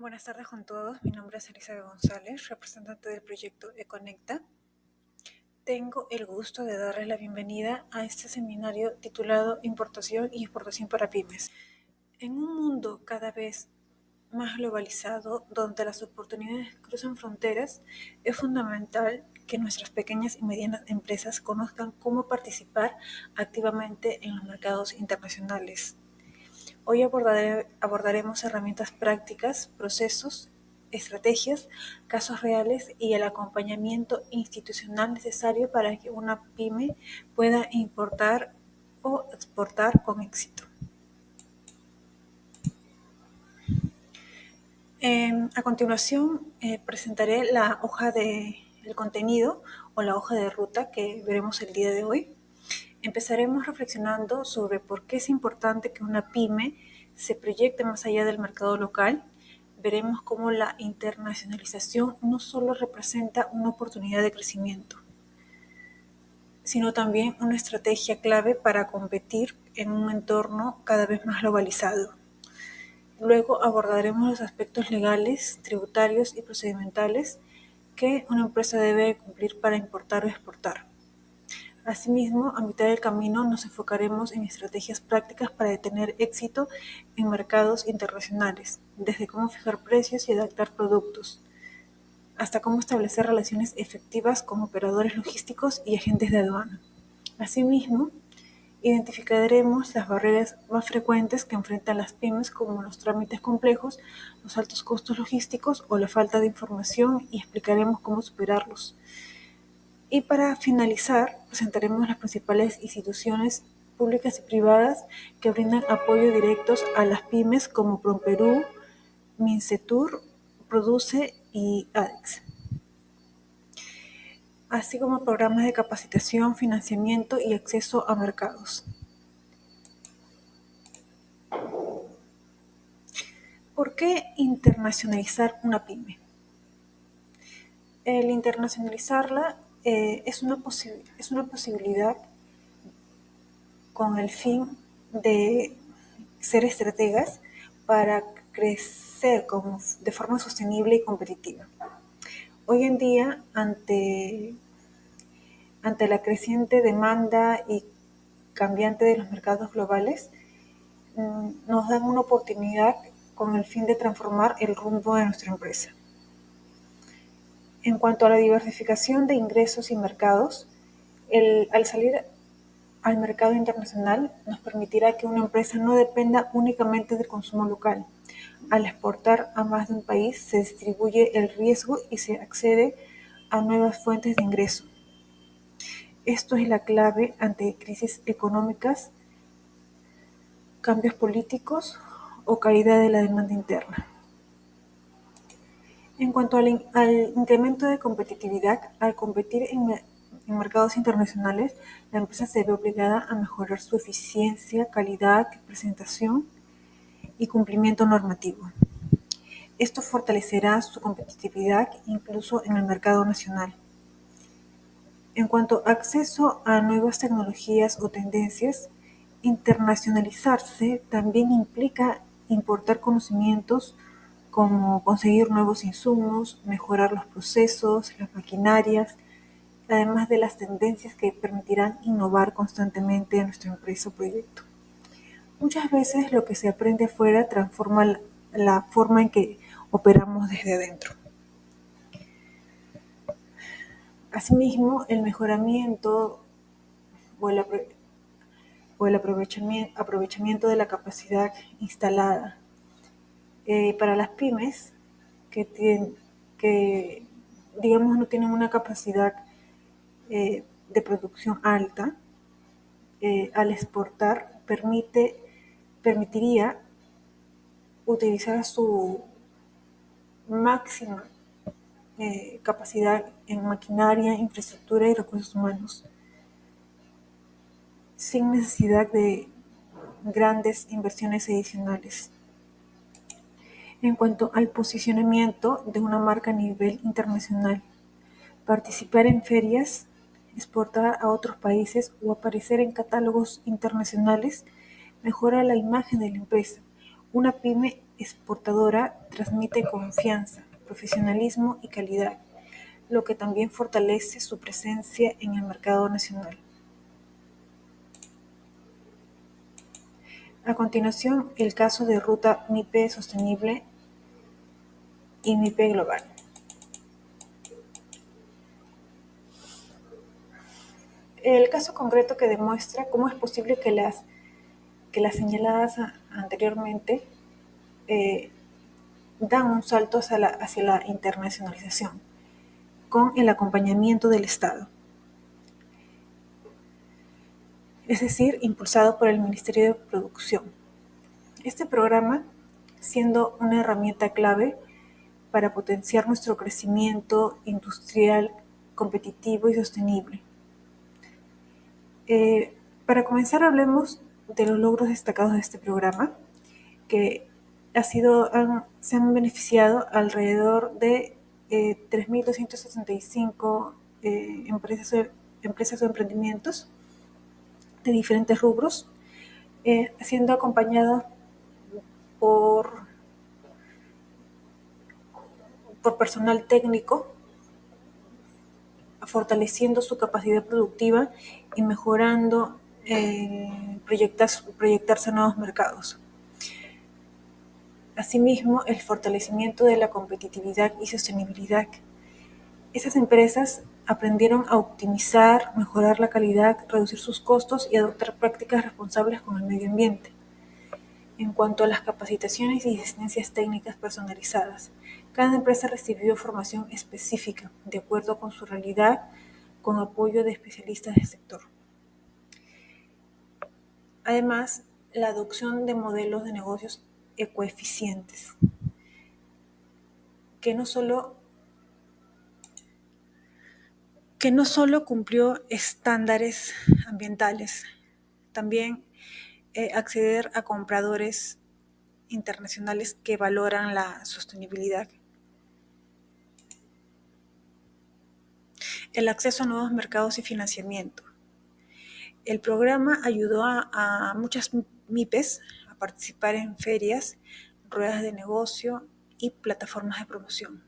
Buenas tardes con todos, mi nombre es Elizabeth González, representante del proyecto Econecta. Tengo el gusto de darles la bienvenida a este seminario titulado Importación y Exportación para Pymes. En un mundo cada vez más globalizado, donde las oportunidades cruzan fronteras, es fundamental que nuestras pequeñas y medianas empresas conozcan cómo participar activamente en los mercados internacionales. Hoy abordaremos herramientas prácticas, procesos, estrategias, casos reales y el acompañamiento institucional necesario para que una pyme pueda importar o exportar con éxito. A continuación, presentaré la hoja de el contenido o la hoja de ruta que veremos el día de hoy. Empezaremos reflexionando sobre por qué es importante que una pyme se proyecte más allá del mercado local. Veremos cómo la internacionalización no solo representa una oportunidad de crecimiento, sino también una estrategia clave para competir en un entorno cada vez más globalizado. Luego abordaremos los aspectos legales, tributarios y procedimentales que una empresa debe cumplir para importar o exportar. Asimismo, a mitad del camino nos enfocaremos en estrategias prácticas para tener éxito en mercados internacionales, desde cómo fijar precios y adaptar productos, hasta cómo establecer relaciones efectivas con operadores logísticos y agentes de aduana. Asimismo, identificaremos las barreras más frecuentes que enfrentan las pymes, como los trámites complejos, los altos costos logísticos o la falta de información, y explicaremos cómo superarlos. Y para finalizar, presentaremos las principales instituciones públicas y privadas que brindan apoyo directos a las pymes, como PROMPERÚ, MINCETUR, PRODUCE y ADEX, así como programas de capacitación, financiamiento y acceso a mercados. ¿Por qué internacionalizar una pyme? El internacionalizarla es una posibilidad con el fin de ser estrategas para crecer de forma sostenible y competitiva. Hoy en día, ante la creciente demanda y cambiante de los mercados globales, nos dan una oportunidad con el fin de transformar el rumbo de nuestra empresa. En cuanto a la diversificación de ingresos y mercados, al salir al mercado internacional nos permitirá que una empresa no dependa únicamente del consumo local. Al exportar a más de un país se distribuye el riesgo y se accede a nuevas fuentes de ingreso. Esto es la clave ante crisis económicas, cambios políticos o caída de la demanda interna. En cuanto al incremento de competitividad, al competir en mercados internacionales, la empresa se ve obligada a mejorar su eficiencia, calidad, presentación y cumplimiento normativo. Esto fortalecerá su competitividad incluso en el mercado nacional. En cuanto a acceso a nuevas tecnologías o tendencias, internacionalizarse también implica importar conocimientos como conseguir nuevos insumos, mejorar los procesos, las maquinarias, además de las tendencias que permitirán innovar constantemente a nuestra empresa o proyecto. Muchas veces lo que se aprende afuera transforma la forma en que operamos desde adentro. Asimismo, el mejoramiento o el aprovechamiento de la capacidad instalada para las pymes que digamos no tienen una capacidad de producción alta, al exportar permitiría utilizar su máxima capacidad en maquinaria, infraestructura y recursos humanos, sin necesidad de grandes inversiones adicionales. En cuanto al posicionamiento de una marca a nivel internacional, participar en ferias, exportar a otros países o aparecer en catálogos internacionales mejora la imagen de la empresa. Una pyme exportadora transmite confianza, profesionalismo y calidad, lo que también fortalece su presencia en el mercado nacional. A continuación, el caso de Ruta MIPE Sostenible y MIPE Global. El caso concreto que demuestra cómo es posible que las señaladas anteriormente dan un salto hacia la internacionalización, con el acompañamiento del Estado, es decir, impulsado por el Ministerio de Producción. Este programa, siendo una herramienta clave para potenciar nuestro crecimiento industrial, competitivo y sostenible. Para comenzar, hablemos de los logros destacados de este programa, que se han beneficiado alrededor de 3.265 empresas o emprendimientos de diferentes rubros, siendo acompañados por personal técnico, fortaleciendo su capacidad productiva y mejorando proyectarse a nuevos mercados. Asimismo, el fortalecimiento de la competitividad y sostenibilidad. Esas empresas aprendieron a optimizar, mejorar la calidad, reducir sus costos y adoptar prácticas responsables con el medio ambiente. En cuanto a las capacitaciones y asistencias técnicas personalizadas, cada empresa recibió formación específica de acuerdo con su realidad, con apoyo de especialistas del sector. Además, la adopción de modelos de negocios ecoeficientes, que no solo cumplió estándares ambientales, también acceder a compradores internacionales que valoran la sostenibilidad. El acceso a nuevos mercados y financiamiento. El programa ayudó a muchas MIPES a participar en ferias, ruedas de negocio y plataformas de promoción,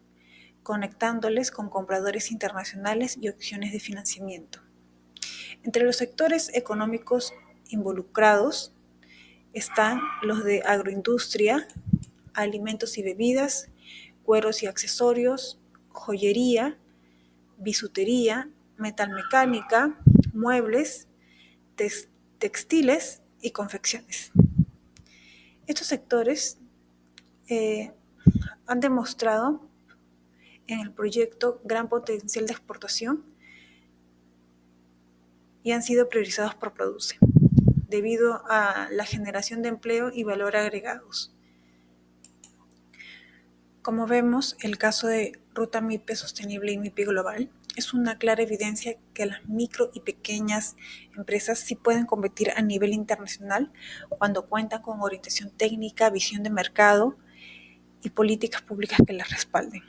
conectándoles con compradores internacionales y opciones de financiamiento. Entre los sectores económicos involucrados están los de agroindustria, alimentos y bebidas, cueros y accesorios, joyería, bisutería, metalmecánica, muebles, textiles y confecciones. Estos sectores han demostrado en el proyecto gran potencial de exportación y han sido priorizados por Produce, debido a la generación de empleo y valor agregados. Como vemos, el caso de Ruta MIPE Sostenible y MIPE Global es una clara evidencia que las micro y pequeñas empresas sí pueden competir a nivel internacional cuando cuentan con orientación técnica, visión de mercado y políticas públicas que las respalden.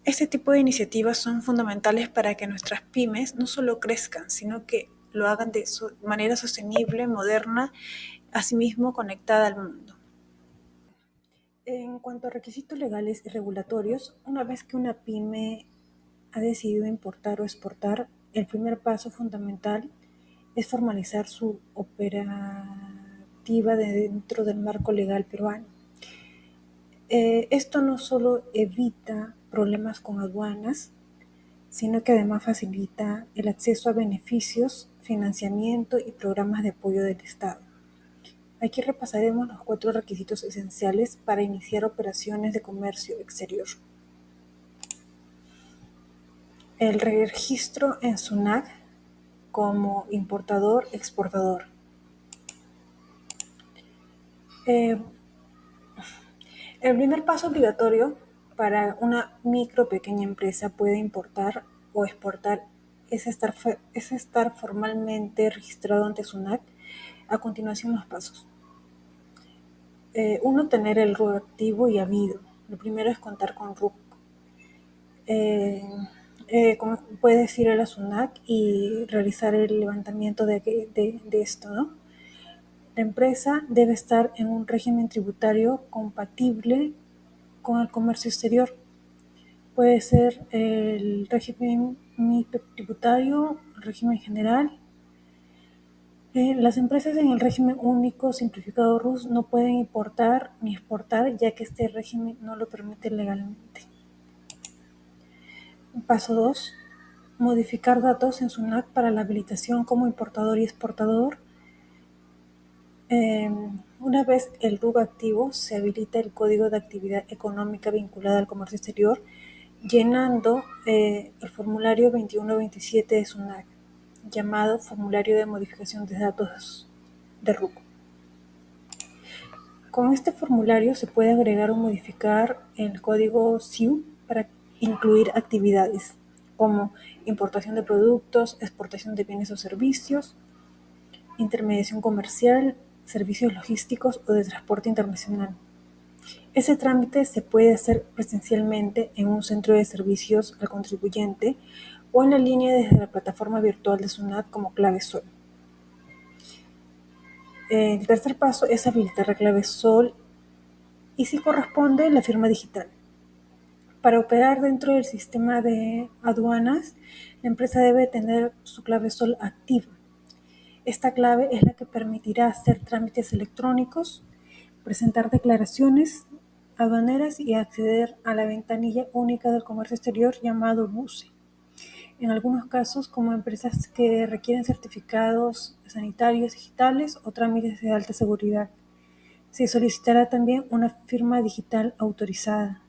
Este tipo de iniciativas son fundamentales para que nuestras pymes no solo crezcan, sino que lo hagan de manera sostenible, moderna, asimismo conectada al mundo. En cuanto a requisitos legales y regulatorios, una vez que una pyme ha decidido importar o exportar, el primer paso fundamental es formalizar su operativa dentro del marco legal peruano. Esto no solo evita problemas con aduanas, sino que además facilita el acceso a beneficios, financiamiento y programas de apoyo del Estado. Aquí repasaremos los 4 requisitos esenciales para iniciar operaciones de comercio exterior. El registro en SUNAT como importador-exportador. El primer paso obligatorio para una micro o pequeña empresa puede importar o exportar es estar formalmente registrado ante SUNAT. A continuación, los pasos. 1. Tener el RUC activo y habido. Lo primero es contar con RUC. Puedes ir a la SUNAT y realizar el levantamiento de esto, ¿no? La empresa debe estar en un régimen tributario compatible con el comercio exterior. Puede ser el régimen tributario, el régimen general. Las empresas en el régimen único simplificado RUS no pueden importar ni exportar, ya que este régimen no lo permite legalmente. Paso 2. Modificar datos en SUNAT para la habilitación como importador y exportador. Una vez el RUC activo, se habilita el Código de Actividad Económica vinculada al comercio exterior, llenando el formulario 2127 de SUNAT, llamado Formulario de Modificación de Datos de RUC. Con este formulario se puede agregar o modificar el código SIU para incluir actividades como importación de productos, exportación de bienes o servicios, intermediación comercial, servicios logísticos o de transporte internacional. Ese trámite se puede hacer presencialmente en un centro de servicios al contribuyente o en la línea desde la plataforma virtual de SUNAT como clave SOL. El tercer paso es habilitar la clave SOL y, si corresponde, la firma digital. Para operar dentro del sistema de aduanas, la empresa debe tener su clave SOL activa. Esta clave es la que permitirá hacer trámites electrónicos, presentar declaraciones aduaneras y acceder a la ventanilla única del comercio exterior llamado BUCE. En algunos casos, como empresas que requieren certificados sanitarios digitales o trámites de alta seguridad, se solicitará también una firma digital autorizada.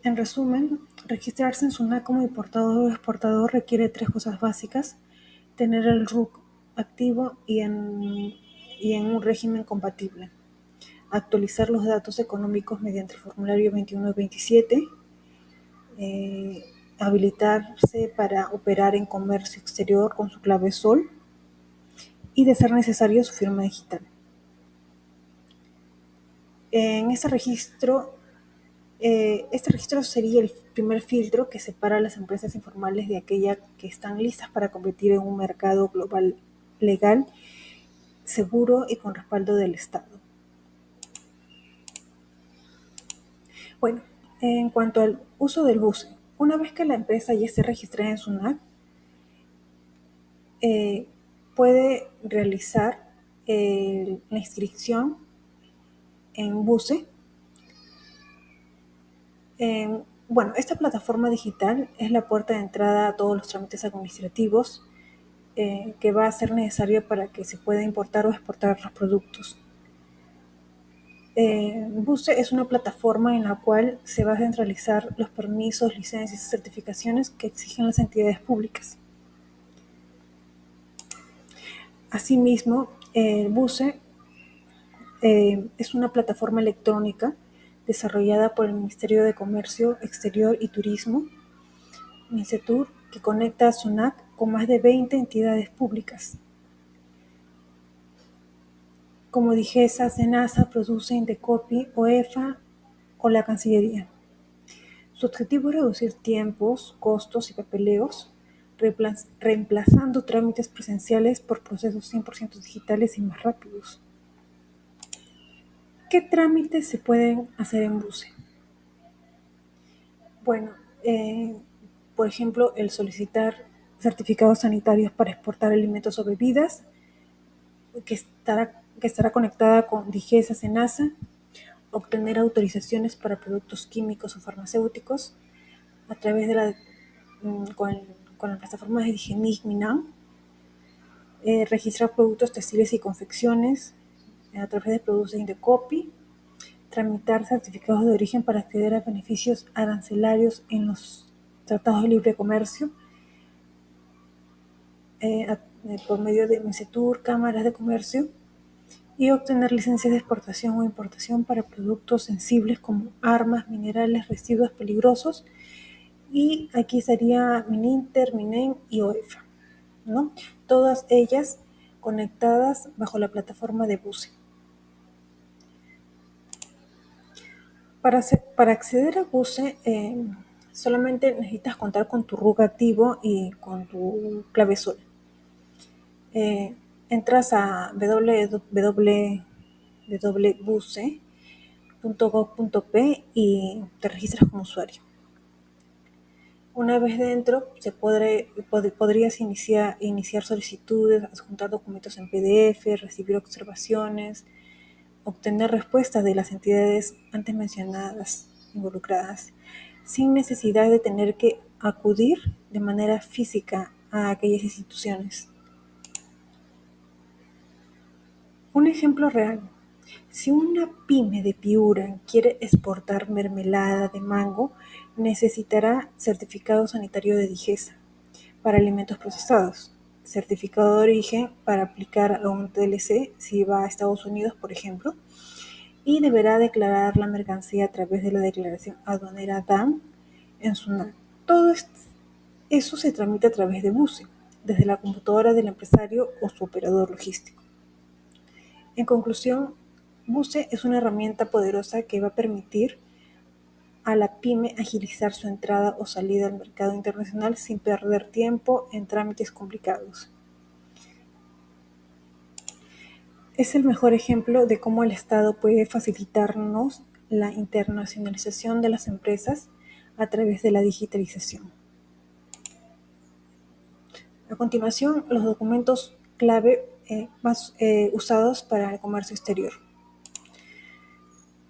En resumen, registrarse en SUNAT como importador o exportador requiere 3 cosas básicas: tener el RUC activo y en un régimen compatible, actualizar los datos económicos mediante el formulario 2127, habilitarse para operar en comercio exterior con su clave SOL y, de ser necesario, su firma digital. En este registro sería el primer filtro que separa a las empresas informales de aquellas que están listas para competir en un mercado global legal, seguro y con respaldo del Estado. Bueno, en cuanto al uso del BUCE, una vez que la empresa ya esté registrada en SUNAT, puede realizar la inscripción en BUCE. Bueno, esta plataforma digital es la puerta de entrada a todos los trámites administrativos que va a ser necesario para que se pueda importar o exportar los productos. BUCE es una plataforma en la cual se va a centralizar los permisos, licencias y certificaciones que exigen las entidades públicas. Asimismo, BUCE es una plataforma electrónica desarrollada por el Ministerio de Comercio Exterior y Turismo, MINCETUR, que conecta a SUNAT con más de 20 entidades públicas, como DIGESA, SENASA, Produce, Indecopi, OEFA o la Cancillería. Su objetivo es reducir tiempos, costos y papeleos, reemplazando trámites presenciales por procesos 100% digitales y más rápidos. ¿Qué trámites se pueden hacer en BUCE? Bueno, por ejemplo, el solicitar certificados sanitarios para exportar alimentos o bebidas, que estará conectada con DIGESA, SENASA, obtener autorizaciones para productos químicos o farmacéuticos a través de con la plataforma de DIGEMIC, MINAM, registrar productos textiles y confecciones a través de Produce Indecopi, tramitar certificados de origen para acceder a beneficios arancelarios en los tratados de libre comercio, por medio de MINCETUR, cámaras de comercio, y obtener licencias de exportación o importación para productos sensibles como armas, minerales, residuos peligrosos, y aquí estaría MININTER, MINEN y OEFA, ¿no? Todas ellas conectadas bajo la plataforma de BUCE. Para acceder a BUCE, solamente necesitas contar con tu RUC activo y con tu clave SOL. Entras a www.buce.gov.p y te registras como usuario. Una vez dentro, podrías iniciar solicitudes, adjuntar documentos en PDF, recibir observaciones, obtener respuestas de las entidades antes mencionadas involucradas, sin necesidad de tener que acudir de manera física a aquellas instituciones. Un ejemplo real. Si una pyme de Piura quiere exportar mermelada de mango, necesitará certificado sanitario de Digesa para alimentos procesados, certificado de origen para aplicar a un TLC si va a Estados Unidos, por ejemplo, y deberá declarar la mercancía a través de la declaración aduanera DAN en SUNAT. Todo eso se tramita a través de BUCE, desde la computadora del empresario o su operador logístico. En conclusión, BUCE es una herramienta poderosa que va a permitir a la pyme agilizar su entrada o salida al mercado internacional sin perder tiempo en trámites complicados. Es el mejor ejemplo de cómo el Estado puede facilitarnos la internacionalización de las empresas a través de la digitalización. A continuación, los documentos clave más usados para el comercio exterior.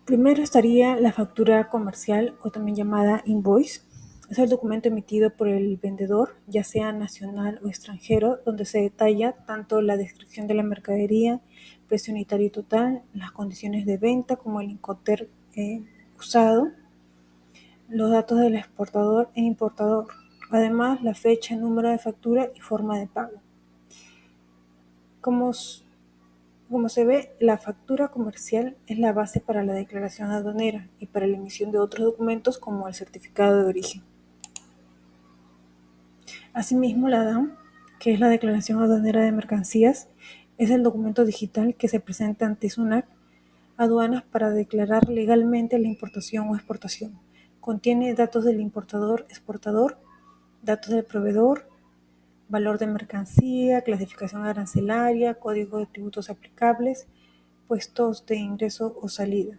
Primero estaría la factura comercial, o también llamada invoice. Es el documento emitido por el vendedor, ya sea nacional o extranjero, donde se detalla tanto la descripción de la mercadería, precio unitario total, las condiciones de venta como el incoterm usado, los datos del exportador e importador, además la fecha, número de factura y forma de pago. Como se ve, la factura comercial es la base para la declaración aduanera y para la emisión de otros documentos como el certificado de origen. Asimismo, la DAM, que es la Declaración Aduanera de Mercancías, es el documento digital que se presenta ante SUNAT aduanas para declarar legalmente la importación o exportación. Contiene datos del importador, exportador, datos del proveedor, valor de mercancía, clasificación arancelaria, código de tributos aplicables, puestos de ingreso o salida.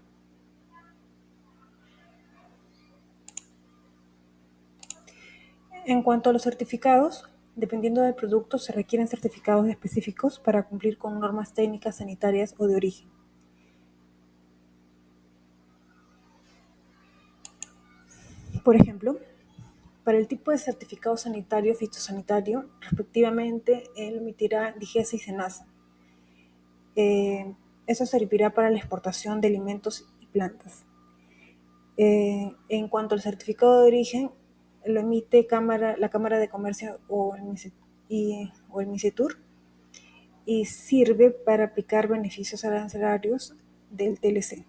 En cuanto a los certificados, dependiendo del producto, se requieren certificados específicos para cumplir con normas técnicas, sanitarias o de origen. Por ejemplo, para el tipo de certificado sanitario fitosanitario, respectivamente, lo emitirá Digesa y SENASA. Eso servirá para la exportación de alimentos y plantas. En cuanto al certificado de origen, lo emite la Cámara de Comercio o el MICETUR y sirve para aplicar beneficios arancelarios del TLC.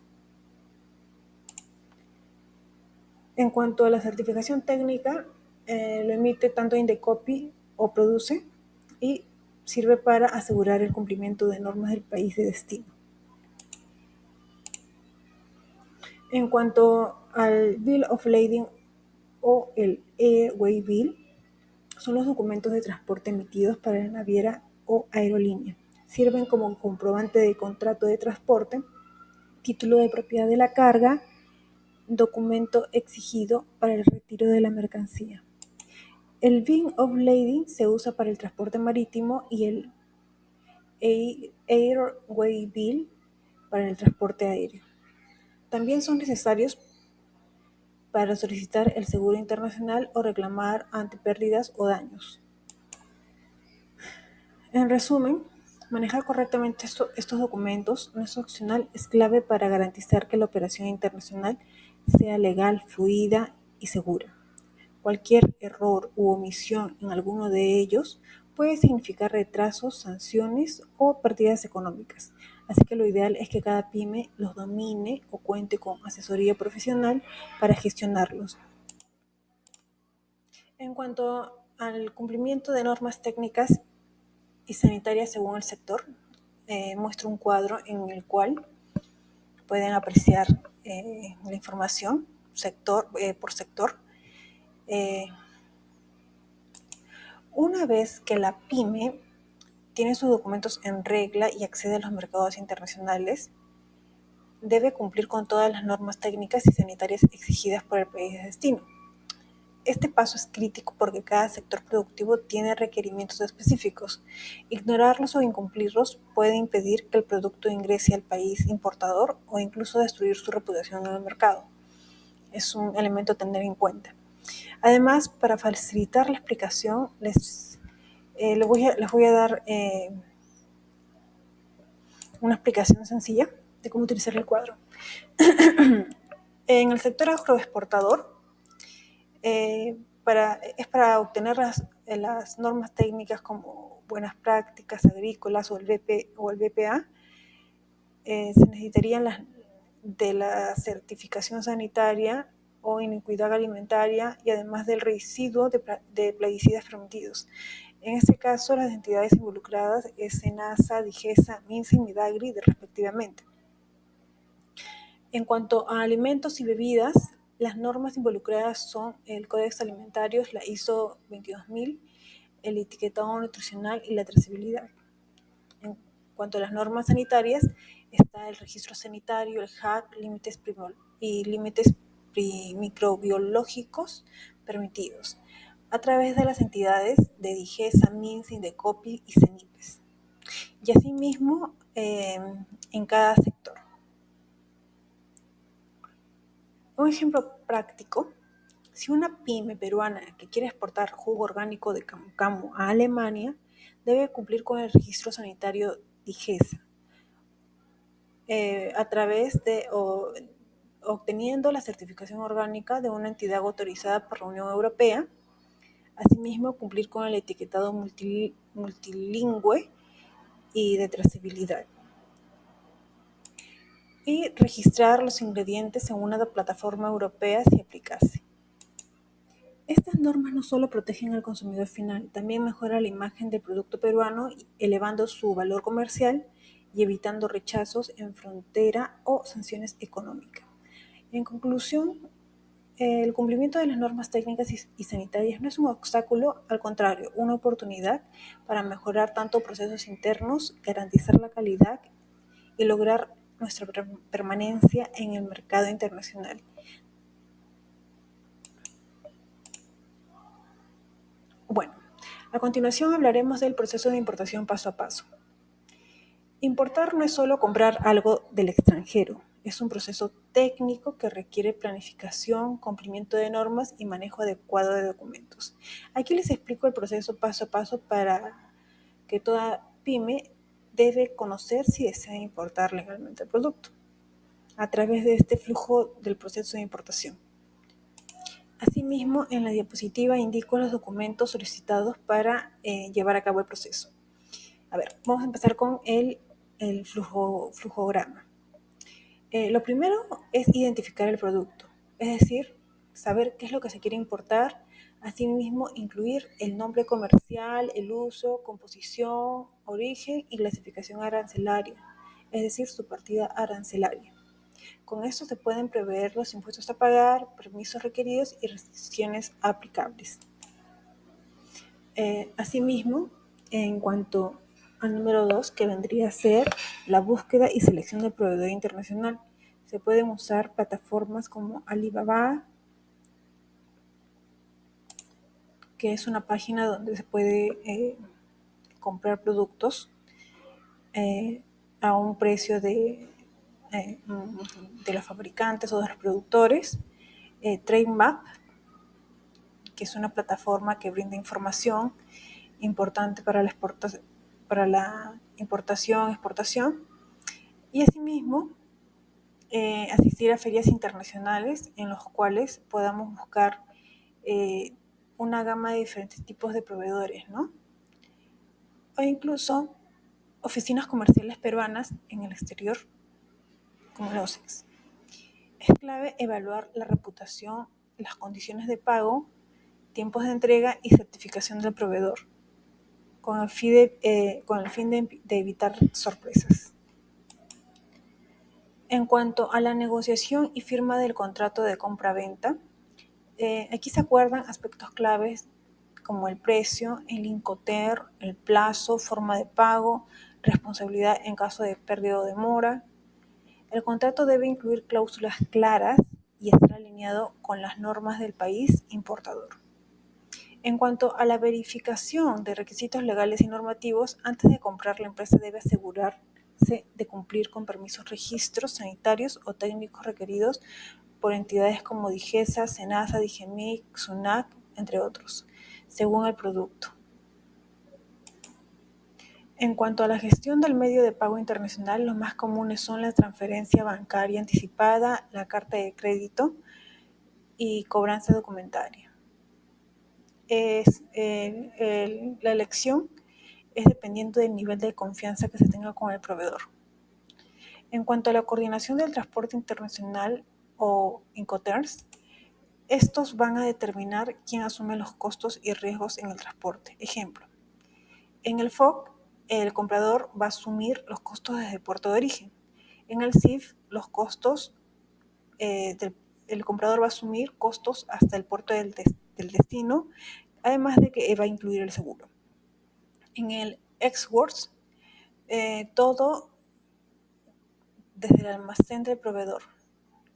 En cuanto a la certificación técnica, lo emite tanto Indecopi o Produce y sirve para asegurar el cumplimiento de normas del país de destino. En cuanto al Bill of Lading o el Airway Bill, son los documentos de transporte emitidos para la naviera o aerolínea. Sirven como comprobante de contrato de transporte, título de propiedad de la carga, documento exigido para el retiro de la mercancía. El Bill of Lading se usa para el transporte marítimo y el Airway Bill para el transporte aéreo. También son necesarios para solicitar el seguro internacional o reclamar ante pérdidas o daños. En resumen, manejar correctamente estos documentos no es opcional, es clave para garantizar que la operación internacional sea legal, fluida y segura. Cualquier error u omisión en alguno de ellos puede significar retrasos, sanciones o pérdidas económicas. Así que lo ideal es que cada pyme los domine o cuente con asesoría profesional para gestionarlos. En cuanto al cumplimiento de normas técnicas y sanitarias según el sector, muestro un cuadro en el cual pueden apreciar la información sector por sector. Una vez que la pyme tiene sus documentos en regla y accede a los mercados internacionales, debe cumplir con todas las normas técnicas y sanitarias exigidas por el país de destino. Este paso es crítico porque cada sector productivo tiene requerimientos específicos. Ignorarlos o incumplirlos puede impedir que el producto ingrese al país importador o incluso destruir su reputación en el mercado. Es un elemento a tener en cuenta. Además, para facilitar la explicación, les voy a dar una explicación sencilla de cómo utilizar el cuadro. En el sector agroexportador, es para obtener las normas técnicas como buenas prácticas agrícolas o el BPA, se necesitarían de la certificación sanitaria o iniquidad alimentaria y además del residuo de plaguicidas permitidos. En este caso, las entidades involucradas es SENASA, DIGESA, MINSA y MIDAGRI respectivamente. En cuanto a alimentos y bebidas, las normas involucradas son el Códex Alimentario, la ISO 22000, el etiquetado nutricional y la trazabilidad. En cuanto a las normas sanitarias, está el registro sanitario, el HAC, límites microbiológicos permitidos, a través de las entidades de DIGESA, MINSA, INDECOPI y CENIPES. Y asimismo, en cada sector. Un ejemplo práctico: si una pyme peruana que quiere exportar jugo orgánico de camu camu a Alemania, debe cumplir con el registro sanitario DIGESA, a través de obteniendo la certificación orgánica de una entidad autorizada por la Unión Europea. Asimismo, cumplir con el etiquetado multilingüe y de trazabilidad. Y registrar los ingredientes en una plataforma europea si aplicase. Estas normas no solo protegen al consumidor final, también mejora la imagen del producto peruano, elevando su valor comercial y evitando rechazos en frontera o sanciones económicas. En conclusión, el cumplimiento de las normas técnicas y sanitarias no es un obstáculo, al contrario, una oportunidad para mejorar tanto procesos internos, garantizar la calidad y lograr nuestra permanencia en el mercado internacional. Bueno, a continuación hablaremos del proceso de importación paso a paso. Importar no es solo comprar algo del extranjero, es un proceso técnico que requiere planificación, cumplimiento de normas y manejo adecuado de documentos. Aquí les explico el proceso paso a paso para que toda pyme debe conocer si desea importar legalmente el producto, a través de este flujo del proceso de importación. Asimismo, en la diapositiva indico los documentos solicitados para llevar a cabo el proceso. A ver, vamos a empezar con el flujograma. Lo primero es identificar el producto, es decir, saber qué es lo que se quiere importar, asimismo incluir el nombre comercial, el uso, composición, origen y clasificación arancelaria, es decir, su partida arancelaria. Con esto se pueden prever los impuestos a pagar, permisos requeridos y restricciones aplicables. Asimismo, en cuanto al número 2, que vendría a ser la búsqueda y selección del proveedor internacional, se pueden usar plataformas como Alibaba, que es una página donde se puede comprar productos a un precio de los fabricantes o de los productores. TradeMap, que es una plataforma que brinda información importante para la importación, exportación, y asimismo asistir a ferias internacionales en los cuales podamos buscar una gama de diferentes tipos de proveedores, ¿no? O incluso oficinas comerciales peruanas en el exterior, como la OSEX. Es clave evaluar la reputación, las condiciones de pago, tiempos de entrega y certificación del proveedor, con el fin de evitar sorpresas. En cuanto a la negociación y firma del contrato de compra-venta, aquí se acuerdan aspectos claves como el precio, el Incoterm, el plazo, forma de pago, responsabilidad en caso de pérdida o demora. El contrato debe incluir cláusulas claras y estar alineado con las normas del país importador. En cuanto a la verificación de requisitos legales y normativos, antes de comprar, la empresa debe asegurarse de cumplir con permisos, registros sanitarios o técnicos requeridos por entidades como DIGESA, SENASA, DIGEMIC, SUNAC, entre otros, según el producto. En cuanto a la gestión del medio de pago internacional, los más comunes son la transferencia bancaria anticipada, la carta de crédito y cobranza documentaria. La elección es dependiendo del nivel de confianza que se tenga con el proveedor. En cuanto a la coordinación del transporte internacional o Incoterms, estos van a determinar quién asume los costos y riesgos en el transporte. Ejemplo, en el FOC, el comprador va a asumir los costos desde el puerto de origen. En el CIF, los costos, el comprador va a asumir costos hasta el puerto del destino, además de que va a incluir el seguro. En el ex-works, todo desde el almacén del proveedor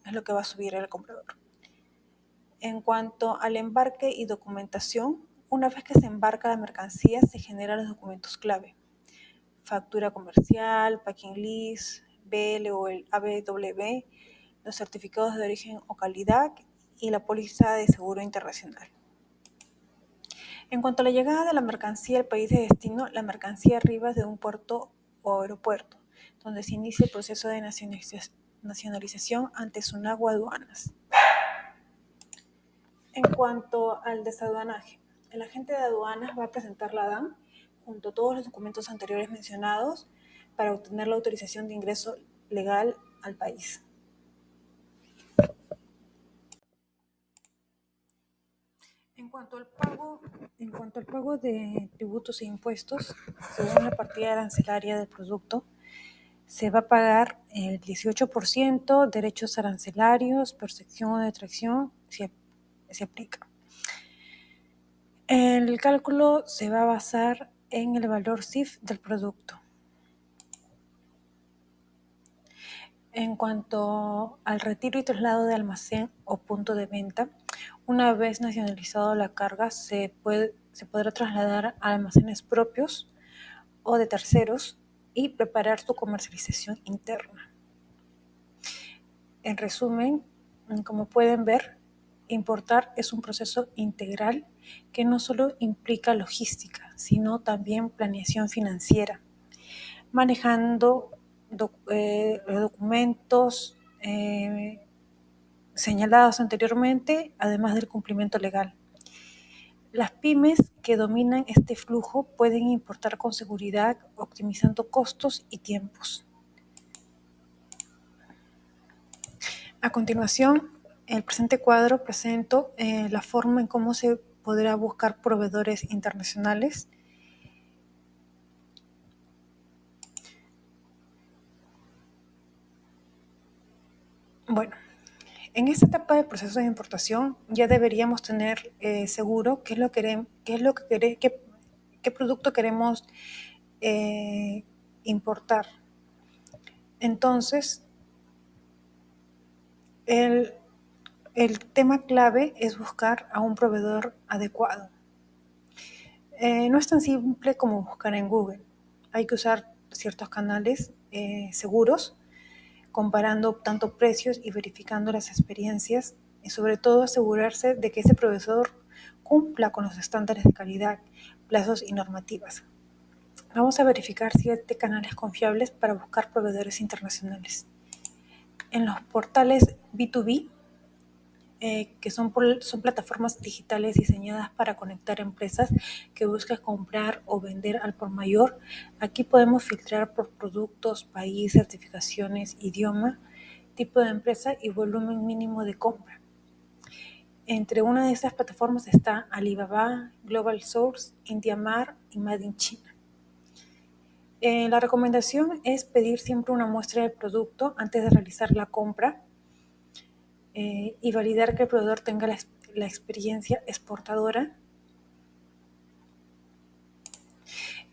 es lo que va a subir el comprador. En cuanto al embarque y documentación, una vez que se embarca la mercancía, se generan los documentos clave: factura comercial, packing list, BL o el ABW, los certificados de origen o calidad y la póliza de seguro internacional. En cuanto a la llegada de la mercancía al país de destino, la mercancía arriba de un puerto o aeropuerto, donde se inicia el proceso de nacionalización ante SUNAC o aduanas. En cuanto al desaduanaje, el agente de aduanas va a presentar la DAN junto a todos los documentos anteriores mencionados para obtener la autorización de ingreso legal al país. En cuanto al pago de tributos e impuestos, según la partida arancelaria del producto, se va a pagar el 18%, derechos arancelarios, percepción o detracción, se aplica. El cálculo se va a basar en el valor CIF del producto. En cuanto al retiro y traslado de almacén o punto de venta, una vez nacionalizado la carga, se podrá trasladar a almacenes propios o de terceros y preparar su comercialización interna. En resumen, como pueden ver, importar es un proceso integral que no solo implica logística, sino también planeación financiera, manejando documentos señalados anteriormente, además del cumplimiento legal. Las pymes que dominan este flujo pueden importar con seguridad, optimizando costos y tiempos. A continuación, en el presente cuadro presento la forma en cómo se podrá buscar proveedores internacionales. Bueno, en esta etapa del proceso de importación ya deberíamos tener seguro qué producto queremos importar. Entonces, el tema clave es buscar a un proveedor adecuado. No es tan simple como buscar en Google. Hay que usar ciertos canales seguros, comparando tanto precios y verificando las experiencias, y sobre todo asegurarse de que ese proveedor cumpla con los estándares de calidad, plazos y normativas. Vamos a verificar 7 canales confiables para buscar proveedores internacionales. En los portales B2B, que son plataformas digitales diseñadas para conectar empresas que buscan comprar o vender al por mayor. Aquí podemos filtrar por productos, país, certificaciones, idioma, tipo de empresa y volumen mínimo de compra. Entre una de esas plataformas está Alibaba, Global Source, IndiaMart y Made in China. La recomendación es pedir siempre una muestra del producto antes de realizar la compra y validar que el proveedor tenga la experiencia exportadora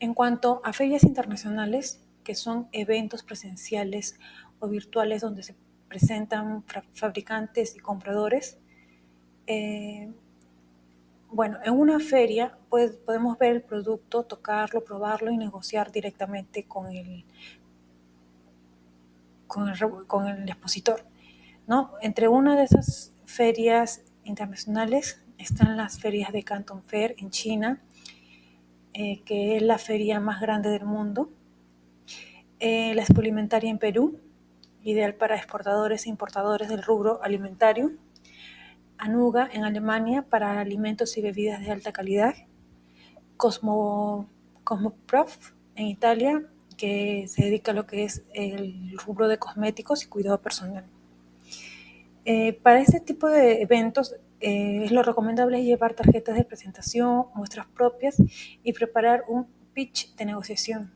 En cuanto a ferias internacionales, que son eventos presenciales o virtuales donde se presentan fabricantes y compradores, bueno, en una feria podemos ver el producto, tocarlo, probarlo y negociar directamente con el expositor, ¿no? Entre una de esas ferias internacionales están las ferias de Canton Fair en China, que es la feria más grande del mundo. La Expoalimentaria en Perú, ideal para exportadores e importadores del rubro alimentario. Anuga en Alemania para alimentos y bebidas de alta calidad. Cosmoprof en Italia, que se dedica a lo que es el rubro de cosméticos y cuidado personal. Para este tipo de eventos, lo recomendable es llevar tarjetas de presentación, muestras propias y preparar un pitch de negociación.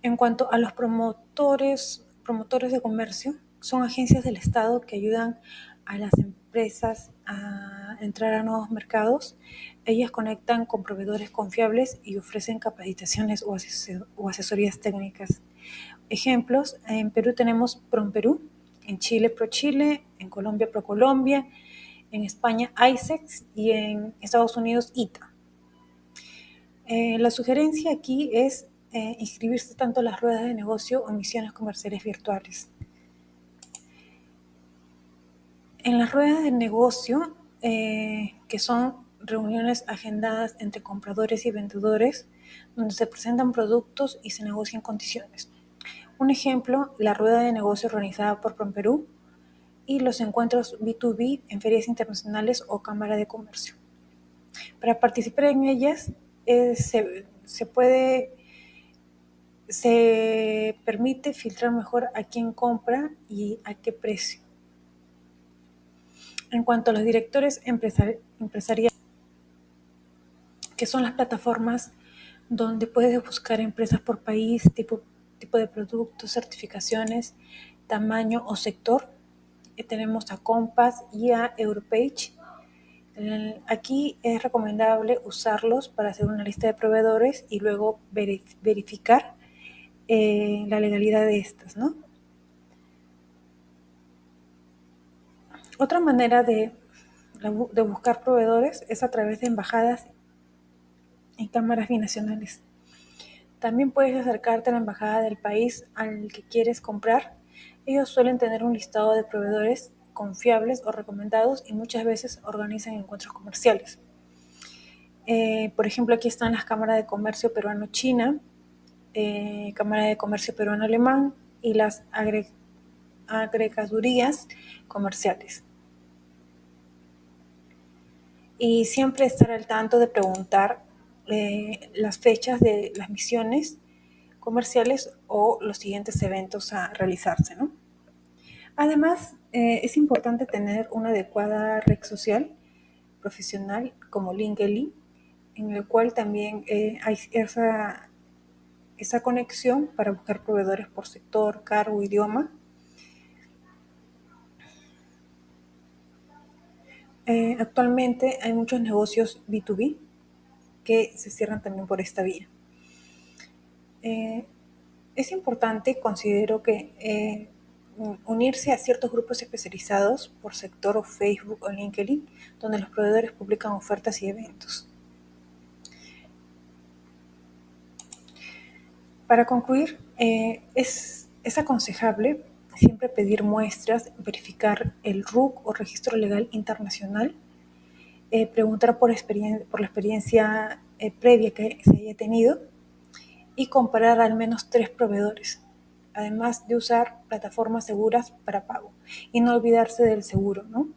En cuanto a los promotores de comercio, son agencias del Estado que ayudan a las empresas a entrar a nuevos mercados. Ellas conectan con proveedores confiables y ofrecen capacitaciones o asesorías técnicas. Ejemplos: en Perú tenemos PROMPERÚ, en Chile ProChile, en Colombia ProColombia, en España ISEX y en Estados Unidos ITA. La sugerencia aquí es inscribirse tanto en las ruedas de negocio o misiones comerciales virtuales. En las ruedas de negocio, que son reuniones agendadas entre compradores y vendedores, donde se presentan productos y se negocian condiciones. Un ejemplo: la rueda de negocio organizada por PROMPERÚ y los encuentros B2B en ferias internacionales o cámara de comercio. Para participar en ellas, se permite filtrar mejor a quién compra y a qué precio. En cuanto a los directores empresariales, que son las plataformas donde puedes buscar empresas por país, tipo de productos, certificaciones, tamaño o sector. Tenemos a Compass y a Europage. Aquí es recomendable usarlos para hacer una lista de proveedores y luego verificar la legalidad de estas, ¿no? Otra manera de buscar proveedores es a través de embajadas y cámaras binacionales. También puedes acercarte a la embajada del país al que quieres comprar. Ellos suelen tener un listado de proveedores confiables o recomendados y muchas veces organizan encuentros comerciales. Por ejemplo, aquí están las cámaras de comercio peruano-China, cámara de comercio peruano-alemán y las agregadurías comerciales. Y siempre estar al tanto de preguntar las fechas de las misiones comerciales o los siguientes eventos a realizarse, ¿no? Además, es importante tener una adecuada red social profesional como LinkedIn, en el cual también hay esa conexión para buscar proveedores por sector, cargo, idioma. Actualmente hay muchos negocios B2B que se cierran también por esta vía. Es importante, considero, que unirse a ciertos grupos especializados por sector o Facebook o LinkedIn, donde los proveedores publican ofertas y eventos. Para concluir, es aconsejable siempre pedir muestras, verificar el RUC o Registro Legal Internacional, preguntar por la experiencia previa que se haya tenido y comparar al menos 3 proveedores, además de usar plataformas seguras para pago y no olvidarse del seguro, ¿no?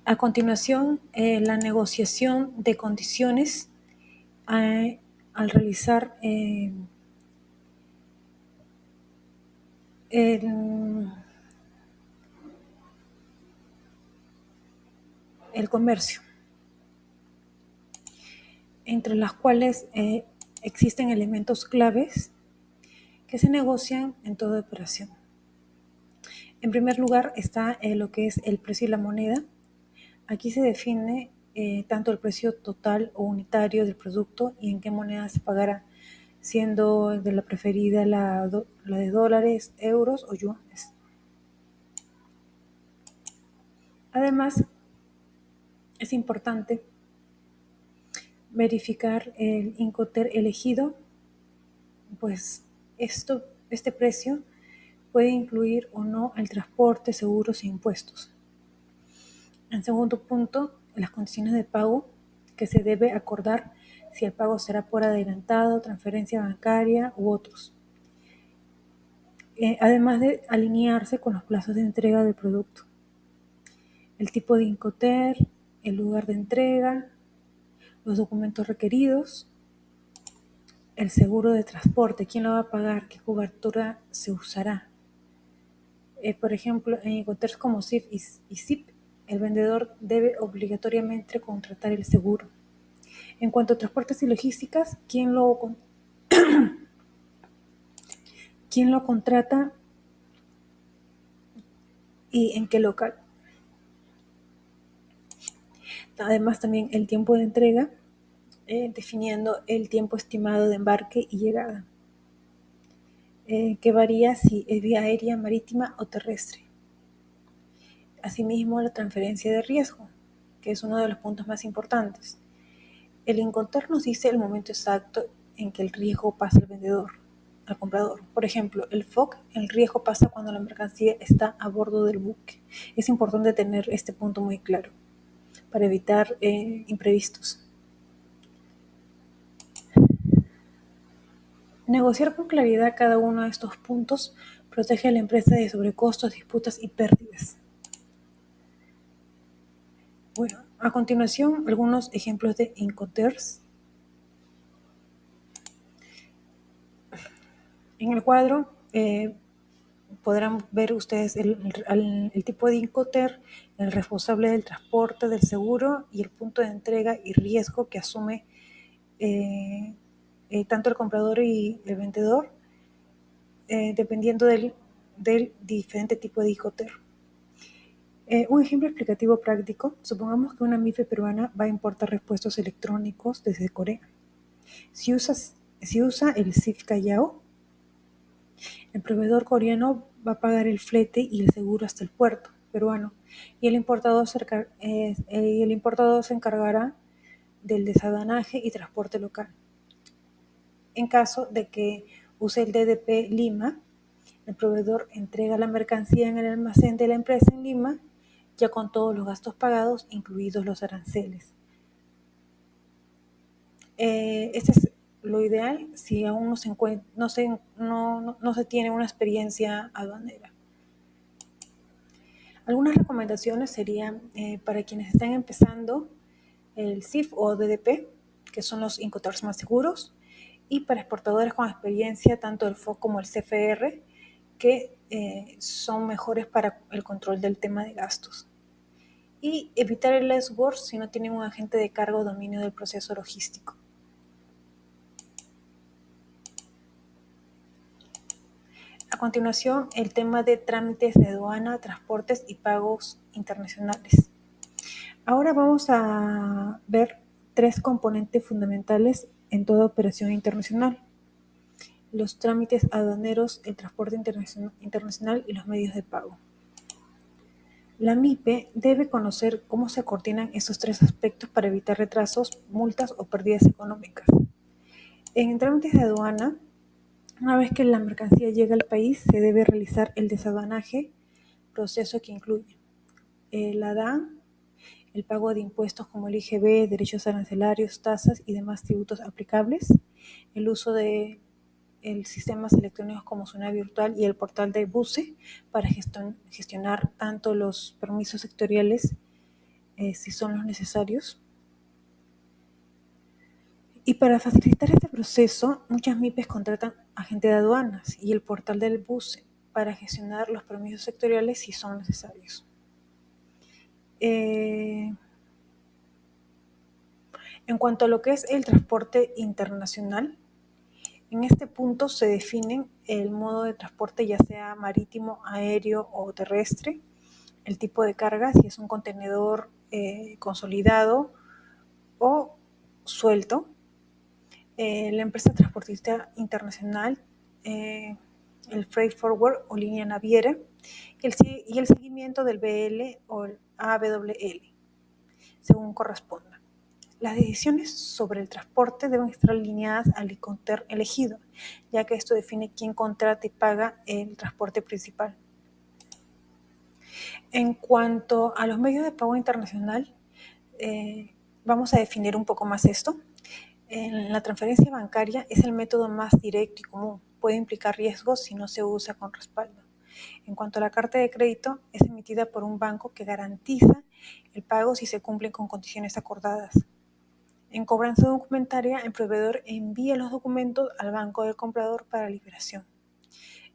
A continuación, la negociación de condiciones al realizar el comercio, entre las cuales existen elementos claves que se negocian en toda operación. En primer lugar está lo que es el precio y la moneda. Aquí se define tanto el precio total o unitario del producto y en qué moneda se pagará, siendo de la preferida la de dólares, euros o yuanes. Además, es importante verificar el Incoterm elegido, pues este precio puede incluir o no el transporte, seguros e impuestos. En segundo punto, las condiciones de pago que se debe acordar, si el pago será por adelantado, transferencia bancaria u otros. Además de alinearse con los plazos de entrega del producto. El tipo de Incoterm, el lugar de entrega, los documentos requeridos, el seguro de transporte, quién lo va a pagar, qué cobertura se usará. Por ejemplo, en Incoterms como CIF y SIP, el vendedor debe obligatoriamente contratar el seguro. En cuanto a transportes y logísticas, ¿quién lo contrata y en qué local? Además, también el tiempo de entrega, definiendo el tiempo estimado de embarque y llegada, que varía si es vía aérea, marítima o terrestre. Asimismo, la transferencia de riesgo, que es uno de los puntos más importantes. El Incoterm nos dice el momento exacto en que el riesgo pasa al vendedor, al comprador. Por ejemplo, el FOC, el riesgo pasa cuando la mercancía está a bordo del buque. Es importante tener este punto muy claro para evitar imprevistos. Negociar con claridad cada uno de estos puntos protege a la empresa de sobrecostos, disputas y pérdidas. Bueno, a continuación, algunos ejemplos de Incoterms. En el cuadro podrán ver ustedes el tipo de Incoterm, el responsable del transporte, del seguro y el punto de entrega y riesgo que asume tanto el comprador y el vendedor, dependiendo del diferente tipo de Incoterm. Un ejemplo explicativo práctico: supongamos que una MIFE peruana va a importar repuestos electrónicos desde Corea. Si usa el CIF Callao, el proveedor coreano va a pagar el flete y el seguro hasta el puerto peruano, y el importador se encargará del desadanaje y transporte local. En caso de que use el DDP Lima, el proveedor entrega la mercancía en el almacén de la empresa en Lima, ya con todos los gastos pagados, incluidos los aranceles. Este es lo ideal si aún no se tiene una experiencia aduanera. Algunas recomendaciones serían para quienes están empezando el CIF o DDP, que son los Incoterms más seguros, y para exportadores con experiencia, tanto el FOC como el CFR, que son mejores para el control del tema de gastos. Y evitar el less worse si no tienen un agente de cargo o dominio del proceso logístico. A continuación, el tema de trámites de aduana, transportes y pagos internacionales. Ahora vamos a ver 3 componentes fundamentales en toda operación internacional: los trámites aduaneros, el transporte internacional y los medios de pago. La MIPE debe conocer cómo se coordinan estos 3 aspectos para evitar retrasos, multas o pérdidas económicas. En trámites de aduana, una vez que la mercancía llega al país, se debe realizar el desadanaje, proceso que incluye la DAN, el pago de impuestos como el IGB, derechos arancelarios, tasas y demás tributos aplicables, el uso de sistemas electrónicos como Zona Virtual y el portal de BUCE para gestionar tanto los permisos sectoriales, si son los necesarios. Y para facilitar este proceso, muchas MIPES contratan agente de aduanas y el portal del BUCE para gestionar los permisos sectoriales si son necesarios. En cuanto a lo que es el transporte internacional, En este punto se definen el modo de transporte, ya sea marítimo, aéreo o terrestre, el tipo de carga, si es un contenedor consolidado o suelto, la empresa transportista internacional, el freight forward o línea naviera, y el seguimiento del BL o el AWL, según corresponda. Las decisiones sobre el transporte deben estar alineadas al helicóptero elegido, ya que esto define quién contrata y paga el transporte principal. En cuanto a los medios de pago internacional, vamos a definir un poco más esto. La transferencia bancaria es el método más directo y común. Puede implicar riesgos si no se usa con respaldo. En cuanto a la carta de crédito, es emitida por un banco que garantiza el pago si se cumplen con condiciones acordadas. En cobranza documentaria, el proveedor envía los documentos al banco del comprador para liberación.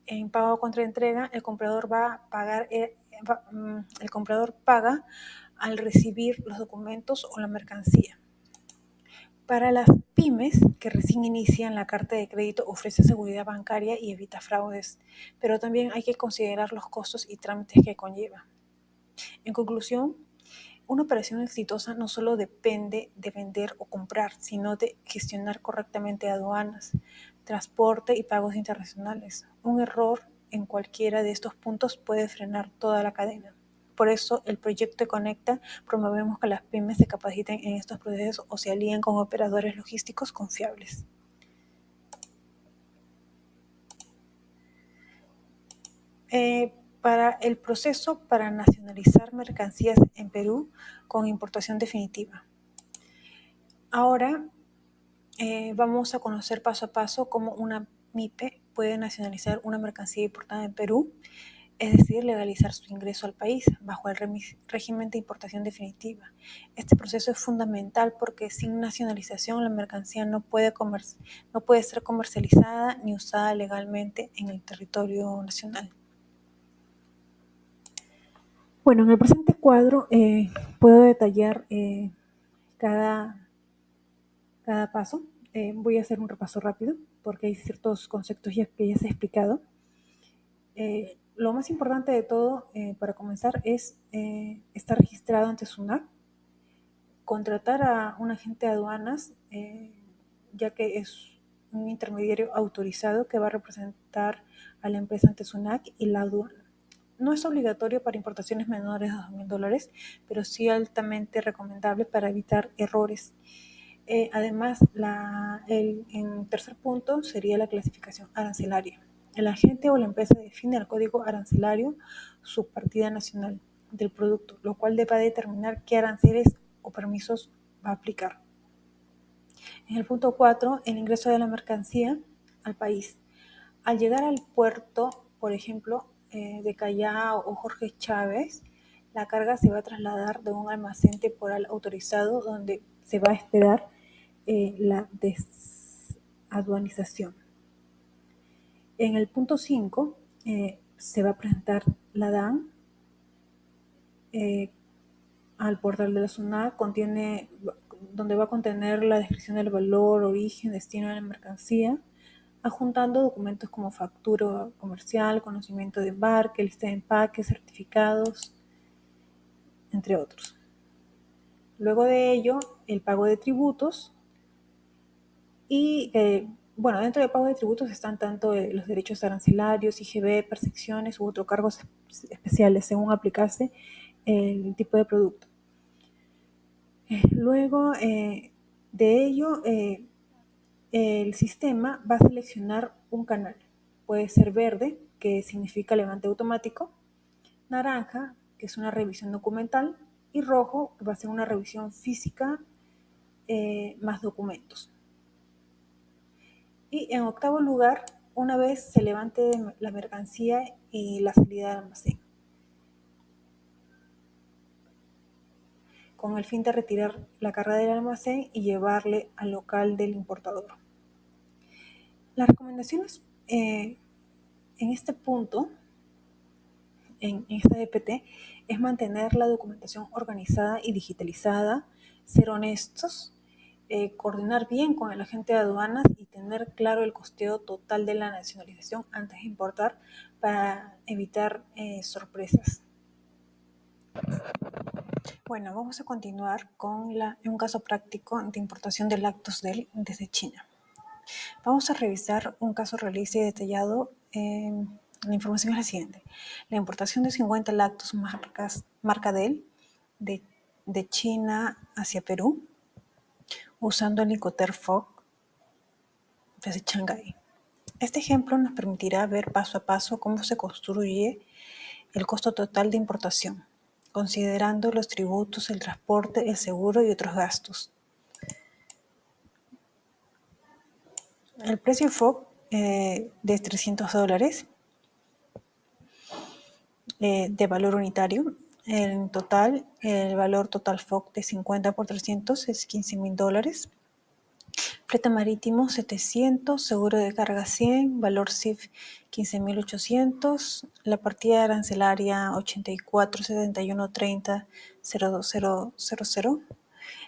En pago contra entrega, el comprador paga al recibir los documentos o la mercancía. Para las pymes que recién inician, la carta de crédito ofrece seguridad bancaria y evita fraudes, pero también hay que considerar los costos y trámites que conlleva. En conclusión, una operación exitosa no solo depende de vender o comprar, sino de gestionar correctamente aduanas, transporte y pagos internacionales. Un error en cualquiera de estos puntos puede frenar toda la cadena. Por eso, el proyecto Conecta promovemos que las pymes se capaciten en estos procesos o se alíen con operadores logísticos confiables. Para el proceso para nacionalizar mercancías en Perú con importación definitiva. Ahora vamos a conocer paso a paso cómo una MIPE puede nacionalizar una mercancía importada en Perú, es decir, legalizar su ingreso al país bajo el régimen de importación definitiva. Este proceso es fundamental porque sin nacionalización la mercancía no puede ser comercializada ni usada legalmente en el territorio nacional. Bueno, en el presente cuadro puedo detallar cada paso. Voy a hacer un repaso rápido porque hay ciertos conceptos que ya se he explicado. Lo más importante de todo, para comenzar, es estar registrado ante SUNAT, contratar a un agente de aduanas, ya que es un intermediario autorizado que va a representar a la empresa ante SUNAT y la aduana. No es obligatorio para importaciones menores de $2,000, pero sí altamente recomendable para evitar errores. Además, en tercer punto sería la clasificación arancelaria. El agente o la empresa define el código arancelario subpartida nacional del producto, lo cual va a determinar qué aranceles o permisos va a aplicar. En el punto 4, el ingreso de la mercancía al país. Al llegar al puerto, por ejemplo, de Callao o Jorge Chávez, la carga se va a trasladar de un almacén temporal autorizado donde se va a esperar la desaduanización. En el punto 5 se va a presentar la DAN al portal de la SUNAT, donde va a contener la descripción del valor, origen, destino de la mercancía, adjuntando documentos como factura comercial, conocimiento de embarque, lista de empaque, certificados, entre otros. Luego de ello, el pago de tributos y dentro del pago de tributos están tanto los derechos arancelarios, IGB, percepciones u otros cargos especiales según aplicase el tipo de producto. Luego de ello, el sistema va a seleccionar un canal. Puede ser verde, que significa levante automático, naranja, que es una revisión documental, y rojo, que va a ser una revisión física más documentos. Y en octavo lugar, una vez se levante la mercancía y la salida del almacén, con el fin de retirar la carga del almacén y llevarle al local del importador. Las recomendaciones en este punto, en esta EPT, es mantener la documentación organizada y digitalizada, ser honestos, coordinar bien con el agente de aduanas y tener claro el costeo total de la nacionalización antes de importar para evitar sorpresas. Bueno, vamos a continuar con un caso práctico de importación de lácteos desde China. Vamos a revisar un caso realista y detallado. La información es la siguiente. La importación de 50 lácteos marca Dell de China hacia Perú usando el Incoterm desde Shanghái. Este ejemplo nos permitirá ver paso a paso cómo se construye el costo total de importación, considerando los tributos, el transporte, el seguro y otros gastos. El precio FOB de $300 de valor unitario. En total, el valor total FOB de 50 por 300 es $15,000. Flete marítimo 700, seguro de carga 100, valor CIF 15,800, la partida arancelaria 847130.02000,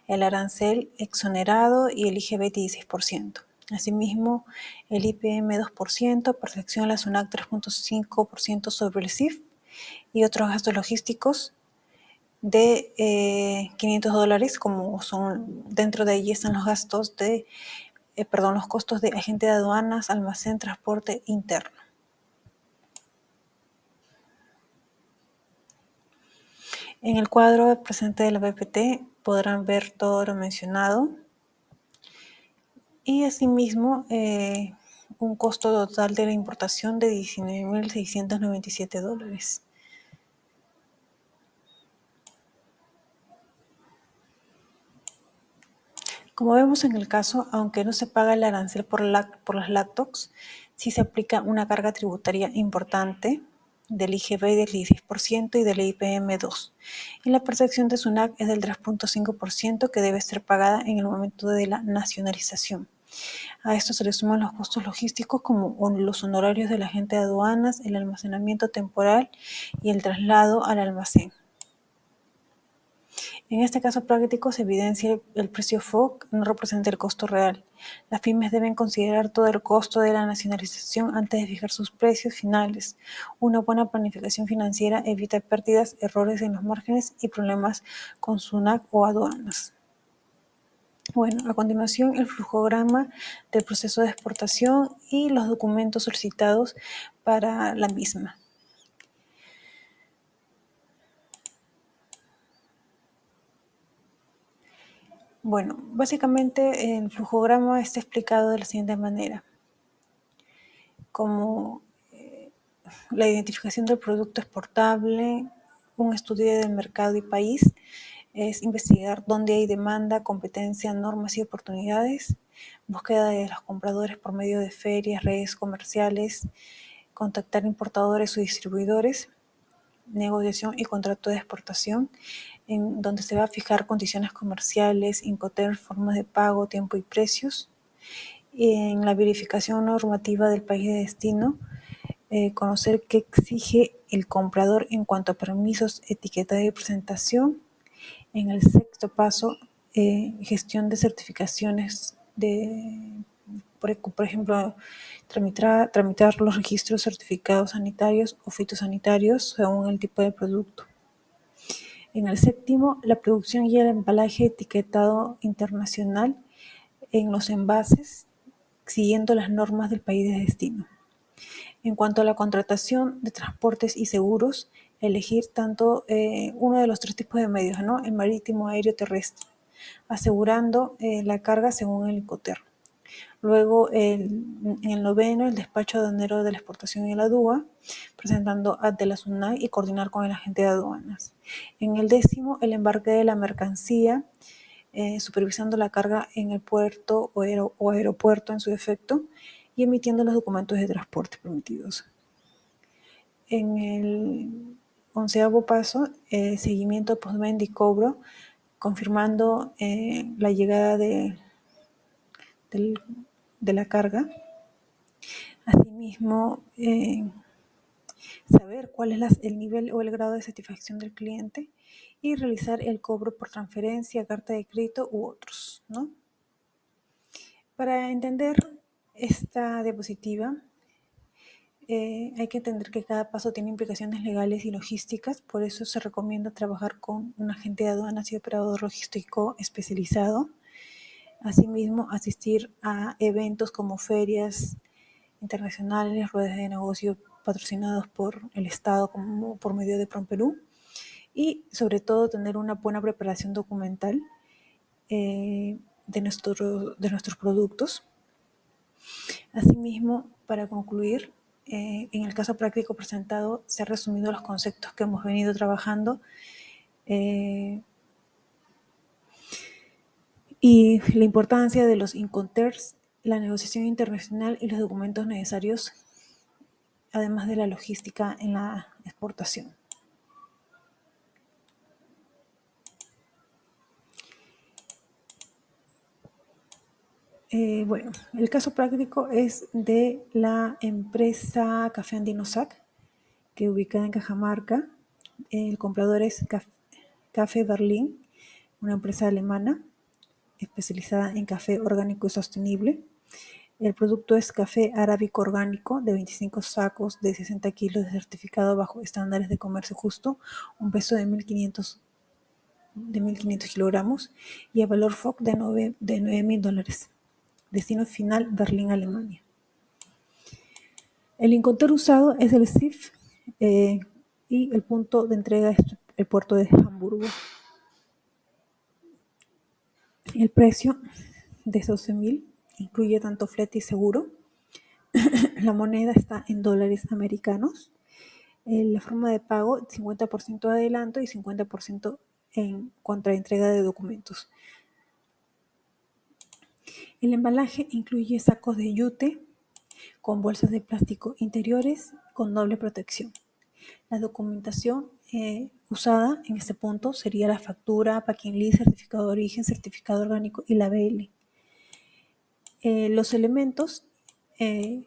el arancel exonerado y el IGB 16%. Asimismo, el IPM 2%, percepción la SUNAT 3.5% sobre el CIF y otros gastos logísticos de $500, como son, dentro de allí están los gastos los costos de agente de aduanas, almacén, transporte interno. En el cuadro presente de la PPT podrán ver todo lo mencionado y asimismo un costo total de la importación de $19,697. Como vemos en el caso, aunque no se paga el arancel por las lácteos, sí se aplica una carga tributaria importante del IGB del 16% y del IPM 2%. Y la percepción de SUNAT es del 3.5% que debe ser pagada en el momento de la nacionalización. A esto se le suman los costos logísticos como los honorarios del agente de aduanas, el almacenamiento temporal y el traslado al almacén. En este caso práctico se evidencia el precio FOB no representa el costo real. Las pymes deben considerar todo el costo de la nacionalización antes de fijar sus precios finales. Una buena planificación financiera evita pérdidas, errores en los márgenes y problemas con SUNAT o aduanas. Bueno, a continuación el flujograma del proceso de exportación y los documentos solicitados para la misma. Bueno, básicamente el flujograma está explicado de la siguiente manera. Como la identificación del producto exportable, un estudio del mercado y país, es investigar dónde hay demanda, competencia, normas y oportunidades, búsqueda de los compradores por medio de ferias, redes comerciales, contactar importadores o distribuidores, negociación y contrato de exportación, en donde se va a fijar condiciones comerciales, Incoterm, formas de pago, tiempo y precios. En la verificación normativa del país de destino, conocer qué exige el comprador en cuanto a permisos, etiqueta y presentación. En el sexto paso, gestión de certificaciones por ejemplo, tramitar los registros certificados sanitarios o fitosanitarios según el tipo de producto. En el séptimo, la producción y el embalaje etiquetado internacional en los envases, siguiendo las normas del país de destino. En cuanto a la contratación de transportes y seguros, elegir tanto uno de los tres tipos de medios, ¿no? El marítimo, aéreo, terrestre, asegurando la carga según el Incoterm. Luego, en el noveno, el despacho aduanero de la exportación y la DUA, presentando ante la SUNAT y coordinar con el agente de aduanas. En el décimo, el embarque de la mercancía, supervisando la carga en el puerto o aeropuerto en su defecto y emitiendo los documentos de transporte permitidos. En el onceavo paso, seguimiento postventa y cobro, confirmando la llegada de la carga. Asimismo, saber cuál es el nivel o el grado de satisfacción del cliente y realizar el cobro por transferencia, carta de crédito u otros, ¿no? Para entender esta diapositiva, hay que entender que cada paso tiene implicaciones legales y logísticas, por eso se recomienda trabajar con un agente de aduanas y operador logístico especializado. Asimismo, asistir a eventos como ferias internacionales, ruedas de negocio patrocinados por el Estado como por medio de PROMPERÚ, y sobre todo tener una buena preparación documental de nuestros productos. Asimismo, para concluir, en el caso práctico presentado se han resumido los conceptos que hemos venido trabajando y la importancia de los Incoterms, la negociación internacional y los documentos necesarios, además de la logística en la exportación. Bueno, el caso práctico es de la empresa Café Andino SAC, que ubicada en Cajamarca. El comprador es Café Berlín, una empresa alemana especializada en café orgánico y sostenible. El producto es café arábico orgánico de 25 sacos de 60 kilos de certificado bajo estándares de comercio justo, un peso de 1.500 kilogramos y el valor FOB de $9.000. Destino final, Berlín, Alemania. El Incoterm usado es el CIF y el punto de entrega es el puerto de Hamburgo. El precio de 12.000 incluye tanto flete y seguro. La moneda está en dólares americanos. La forma de pago, 50% de adelanto y 50% en contraentrega de documentos. El embalaje incluye sacos de yute con bolsas de plástico interiores con doble protección. La documentación usada en este punto sería la factura, packing list, certificado de origen, certificado orgánico y la BL. Los elementos, el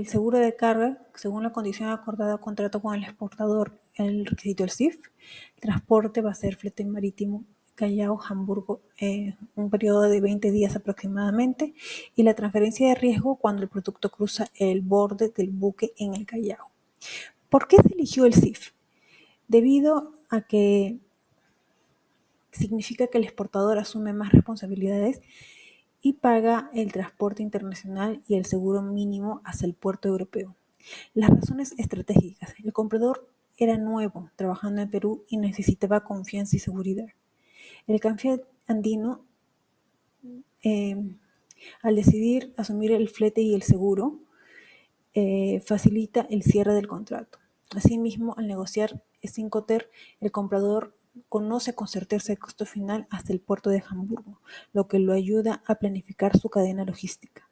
seguro de carga, según la condición acordada contrato con el exportador, el requisito del CIF. El transporte va a ser flete marítimo Callao, Hamburgo, un periodo de 20 días aproximadamente, y la transferencia de riesgo cuando el producto cruza el borde del buque en el Callao. ¿Por qué se eligió el CIF? Debido a que significa que el exportador asume más responsabilidades y paga el transporte internacional y el seguro mínimo hacia el puerto europeo. Las razones estratégicas. El comprador era nuevo trabajando en Perú y necesitaba confianza y seguridad. El café andino, al decidir asumir el flete y el seguro, facilita el cierre del contrato. Asimismo, al negociar este Incoterm, el comprador conoce con certeza el costo final hasta el puerto de Hamburgo, lo que lo ayuda a planificar su cadena logística.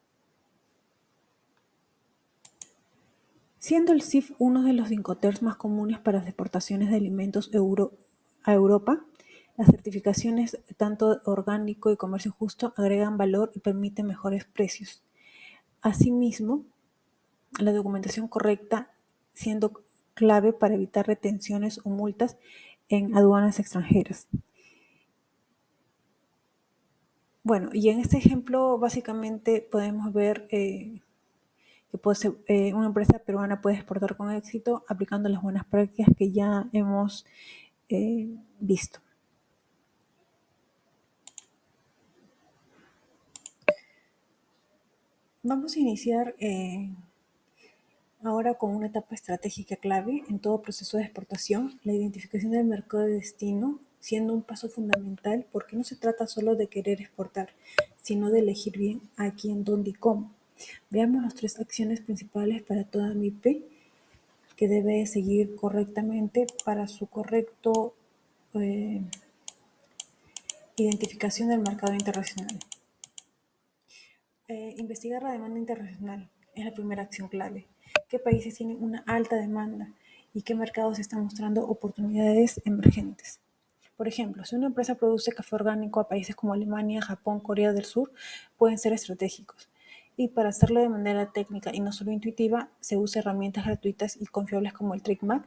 Siendo el CIF uno de los Incoterms más comunes para las exportaciones de alimentos a Europa, las certificaciones tanto orgánico y comercio justo agregan valor y permiten mejores precios. Asimismo, la documentación correcta siendo clave para evitar retenciones o multas en aduanas extranjeras. Bueno, y en este ejemplo básicamente podemos ver que una empresa peruana puede exportar con éxito aplicando las buenas prácticas que ya hemos visto. Vamos a iniciar ahora con una etapa estratégica clave en todo proceso de exportación, la identificación del mercado de destino, siendo un paso fundamental porque no se trata solo de querer exportar, sino de elegir bien a quién, dónde y cómo. Veamos las 3 acciones principales para toda MIPE que debe seguir correctamente para su correcto identificación del mercado internacional. Investigar la demanda internacional es la primera acción clave. ¿Qué países tienen una alta demanda y qué mercados están mostrando oportunidades emergentes? Por ejemplo, si una empresa produce café orgánico a países como Alemania, Japón, Corea del Sur, pueden ser estratégicos. Y para hacerlo de manera técnica y no solo intuitiva, se usa herramientas gratuitas y confiables como el TrickMap,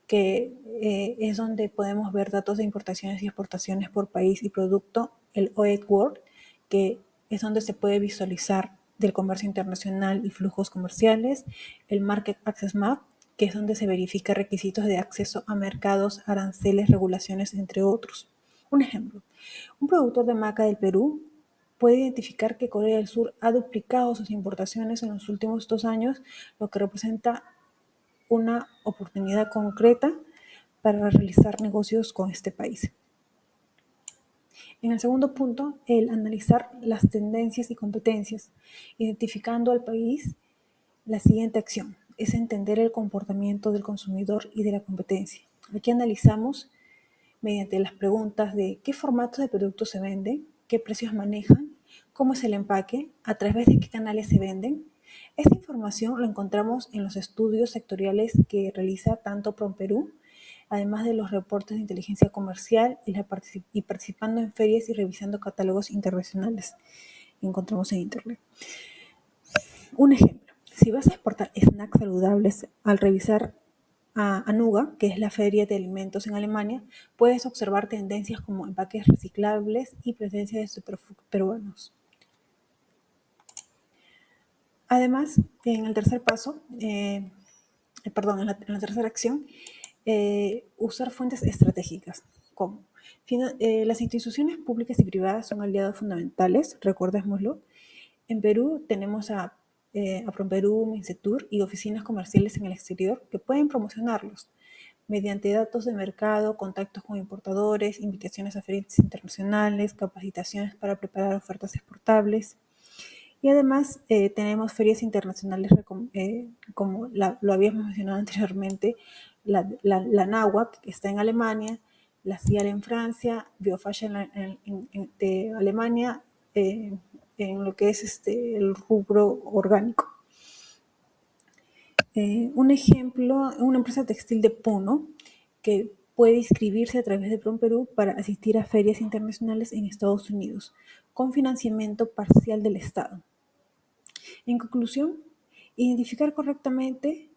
que es donde podemos ver datos de importaciones y exportaciones por país y producto, el OED World, que es donde se puede visualizar del comercio internacional y flujos comerciales, el Market Access Map, que es donde se verifica requisitos de acceso a mercados, aranceles, regulaciones, entre otros. Un ejemplo, un productor de maca del Perú puede identificar que Corea del Sur ha duplicado sus importaciones en los últimos 2 años, lo que representa una oportunidad concreta para realizar negocios con este país. En el segundo punto, el analizar las tendencias y competencias, identificando al país. La siguiente acción es entender el comportamiento del consumidor y de la competencia. Aquí analizamos mediante las preguntas de qué formatos de productos se venden, qué precios manejan, cómo es el empaque, a través de qué canales se venden. Esta información lo encontramos en los estudios sectoriales que realiza tanto PROMPERÚ, además de los reportes de inteligencia comercial y participando en ferias y revisando catálogos internacionales que encontramos en Internet. Un ejemplo, si vas a exportar snacks saludables, al revisar a Anuga, que es la feria de alimentos en Alemania, puedes observar tendencias como empaques reciclables y presencia de superfood peruanos. Además, en el tercer paso, en la tercera acción, usar fuentes estratégicas. ¿Cómo? Las instituciones públicas y privadas son aliados fundamentales, recordémoslo. En Perú tenemos a PROMPERÚ, Mincetur y oficinas comerciales en el exterior que pueden promocionarlos mediante datos de mercado, contactos con importadores, invitaciones a ferias internacionales, capacitaciones para preparar ofertas exportables. Y además tenemos ferias internacionales como lo habíamos mencionado anteriormente, la NAWAC, que está en Alemania, la CIAL en Francia, Biofascia de Alemania, en lo que es el rubro orgánico. Un ejemplo, una empresa textil de Puno que puede inscribirse a través de PROMPERÚ para asistir a ferias internacionales en Estados Unidos con financiamiento parcial del Estado. En conclusión, identificar correctamente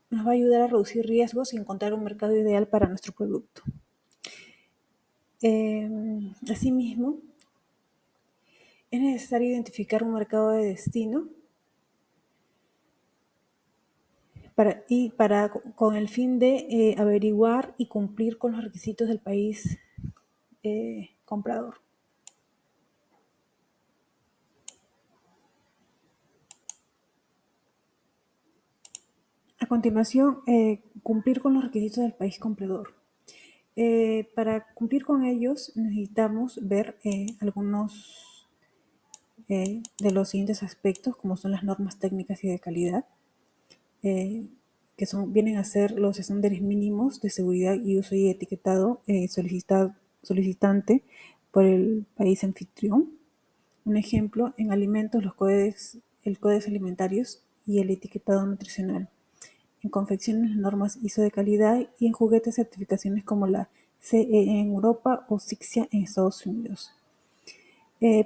nos va a ayudar a reducir riesgos y encontrar un mercado ideal para nuestro producto. Asimismo, es necesario identificar un mercado de destino con el fin de averiguar y cumplir con los requisitos del país comprador. A continuación, cumplir con los requisitos del país comprador. Para cumplir con ellos necesitamos ver algunos de los siguientes aspectos, como son las normas técnicas y de calidad, que vienen a ser los estándares mínimos de seguridad y uso y etiquetado solicitante por el país anfitrión. Un ejemplo, en alimentos, el códex alimentarios y el etiquetado nutricional. En confecciones, las normas ISO de calidad, y en juguetes, certificaciones como la CE en Europa o SICSIA en Estados Unidos.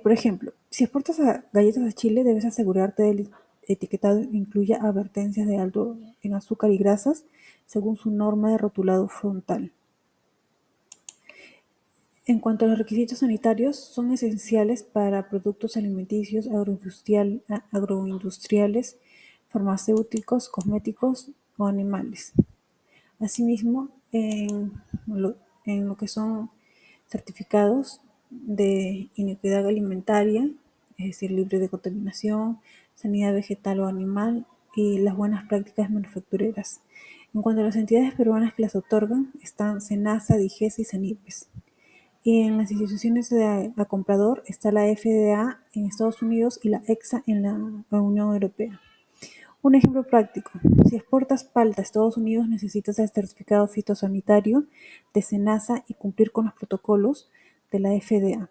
Por ejemplo, si exportas galletas a Chile, debes asegurarte del etiquetado incluya advertencias de alto en azúcar y grasas según su norma de rotulado frontal. En cuanto a los requisitos sanitarios, son esenciales para productos alimenticios, agroindustriales, farmacéuticos, cosméticos o animales. Asimismo, en lo que son certificados de inocuidad alimentaria, es decir, libre de contaminación, sanidad vegetal o animal y las buenas prácticas manufactureras. En cuanto a las entidades peruanas que las otorgan, están SENASA, DIGESA y SANIPES. Y en las instituciones a comprador está la FDA en Estados Unidos y la EXA en la Unión Europea. Un ejemplo práctico, si exportas palta a Estados Unidos necesitas el certificado fitosanitario de SENASA y cumplir con los protocolos de la FDA.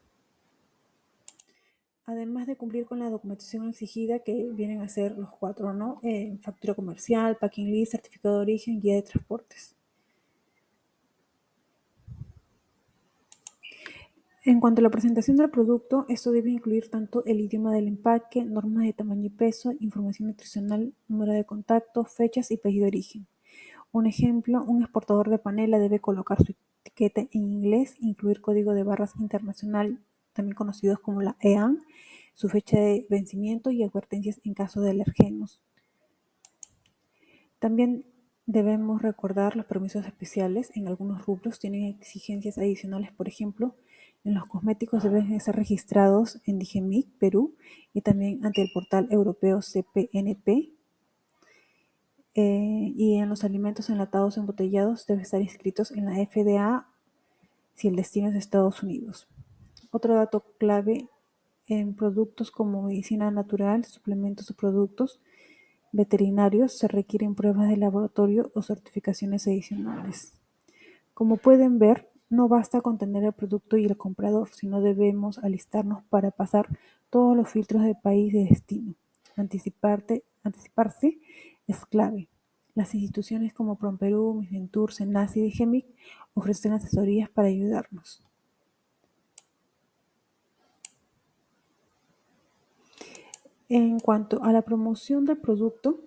Además de cumplir con la documentación exigida, que vienen a ser los 4, ¿no? Factura comercial, packing list, certificado de origen, guía de transportes. En cuanto a la presentación del producto, esto debe incluir tanto el idioma del empaque, normas de tamaño y peso, información nutricional, número de contacto, fechas y país de origen. Un ejemplo, un exportador de panela debe colocar su etiqueta en inglés, incluir código de barras internacional, también conocidos como la EAN, su fecha de vencimiento y advertencias en caso de alergenos. También debemos recordar los permisos especiales. En algunos rubros tienen exigencias adicionales, por ejemplo, en los cosméticos deben ser registrados en DIGEMIC, Perú, y también ante el portal europeo CPNP. Y en los alimentos enlatados o embotellados deben estar inscritos en la FDA si el destino es Estados Unidos. Otro dato clave en productos como medicina natural, suplementos o productos veterinarios se requieren pruebas de laboratorio o certificaciones adicionales. Como pueden ver, no basta con tener el producto y el comprador, sino debemos alistarnos para pasar todos los filtros de país de destino. Anticiparse es clave. Las instituciones como PROMPERÚ, Misdentur, SENASA y DIGEMIC ofrecen asesorías para ayudarnos. En cuanto a la promoción del producto,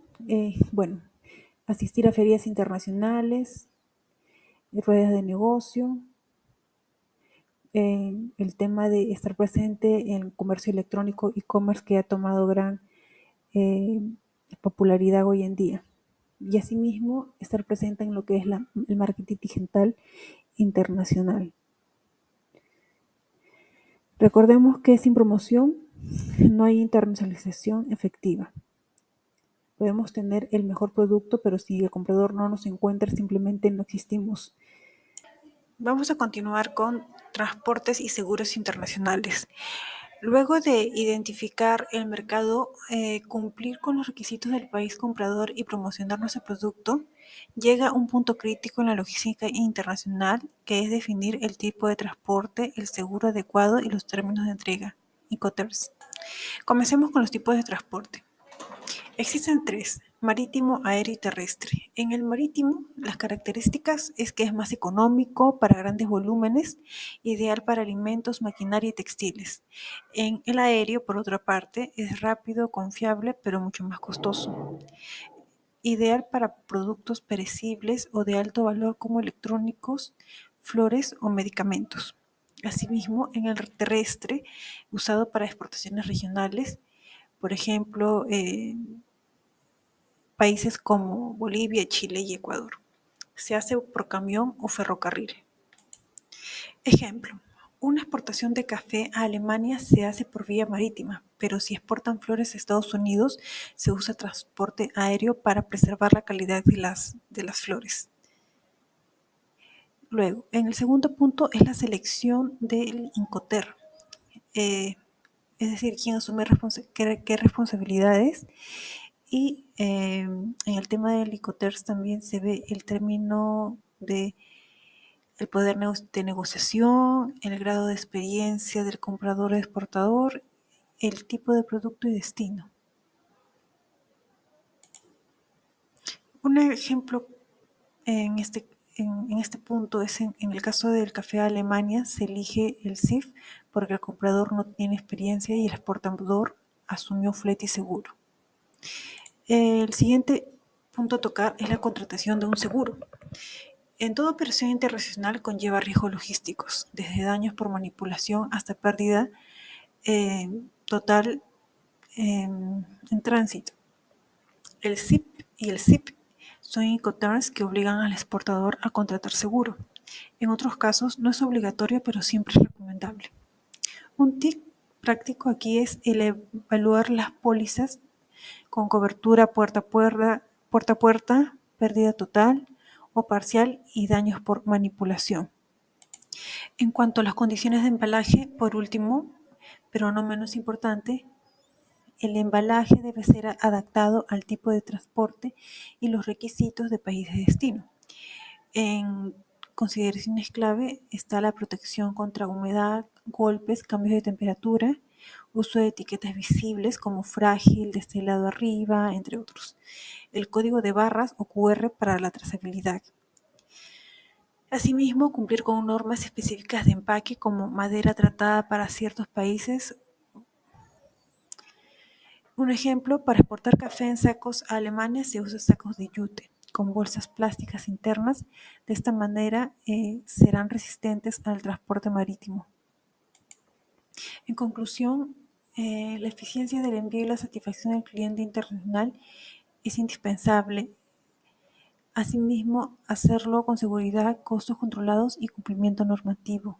asistir a ferias internacionales, ruedas de negocio, el tema de estar presente en el comercio electrónico, e-commerce, que ha tomado gran popularidad hoy en día. Y asimismo, estar presente en lo que es el marketing digital internacional. Recordemos que sin promoción no hay internacionalización efectiva. Podemos tener el mejor producto, pero si el comprador no nos encuentra, simplemente no existimos. Vamos a continuar con transportes y seguros internacionales. Luego de identificar el mercado, cumplir con los requisitos del país comprador y promocionar nuestro producto, llega un punto crítico en la logística internacional, que es definir el tipo de transporte, el seguro adecuado y los términos de entrega, Incoterms. Comencemos con los tipos de transporte. Existen tres: marítimo, aéreo y terrestre. En el marítimo, las características es que es más económico para grandes volúmenes, ideal para alimentos, maquinaria y textiles. En el aéreo, por otra parte, es rápido, confiable, pero mucho más costoso. Ideal para productos perecibles o de alto valor como electrónicos, flores o medicamentos. Asimismo, en el terrestre, usado para exportaciones regionales, por ejemplo, países como Bolivia, Chile y Ecuador. Se hace por camión o ferrocarril. Ejemplo: una exportación de café a Alemania se hace por vía marítima, pero si exportan flores a Estados Unidos, se usa transporte aéreo para preservar la calidad de las flores. Luego, en el segundo punto es la selección del Incoterm, es decir, quién asume qué responsabilidades. Y en el tema del Incoterms también se ve el término de el poder de negociación, el grado de experiencia del comprador o exportador, el tipo de producto y destino. Un ejemplo en este punto es en el caso del café a Alemania, se elige el CIF porque el comprador no tiene experiencia y el exportador asumió flete y seguro. El siguiente punto a tocar es la contratación de un seguro. En toda operación internacional conlleva riesgos logísticos, desde daños por manipulación hasta pérdida total en tránsito. El CIP y el CIP son Incoterms que obligan al exportador a contratar seguro. En otros casos no es obligatorio, pero siempre es recomendable. Un tip práctico aquí es el evaluar las pólizas con cobertura puerta a puerta, pérdida total o parcial y daños por manipulación. En cuanto a las condiciones de embalaje, por último, pero no menos importante, el embalaje debe ser adaptado al tipo de transporte y los requisitos de país de destino. En consideraciones clave está la protección contra humedad, golpes, cambios de temperatura, uso de etiquetas visibles como frágil, de este lado arriba, entre otros. El código de barras o QR para la trazabilidad. Asimismo, cumplir con normas específicas de empaque como madera tratada para ciertos países. Un ejemplo: para exportar café en sacos a Alemania se usa sacos de yute con bolsas plásticas internas. De esta manera serán resistentes al transporte marítimo. En conclusión, La eficiencia del envío y la satisfacción del cliente internacional es indispensable. Asimismo, hacerlo con seguridad, costos controlados y cumplimiento normativo.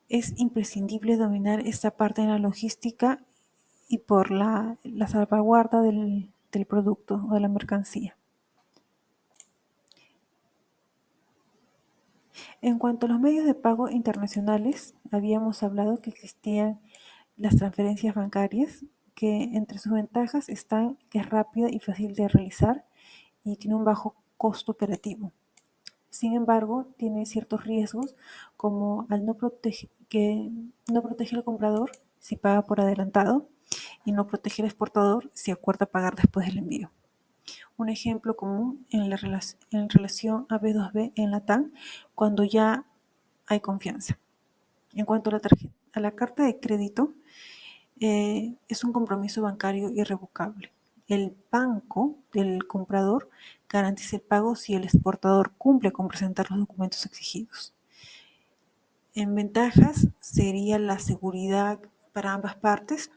Es imprescindible dominar esta parte de la logística y por la salvaguarda del producto o de la mercancía. En cuanto a los medios de pago internacionales, habíamos hablado que existían las transferencias bancarias, que entre sus ventajas están que es rápida y fácil de realizar y tiene un bajo costo operativo. Sin embargo, tiene ciertos riesgos como que no protege al comprador si paga por adelantado y no protege al exportador si acuerda pagar después del envío. Un ejemplo común en relación a B2B en Latam, cuando ya hay confianza. En cuanto a la carta de crédito, es un compromiso bancario irrevocable. El banco del comprador garantiza el pago si el exportador cumple con presentar los documentos exigidos. En ventajas sería la seguridad para ambas partes,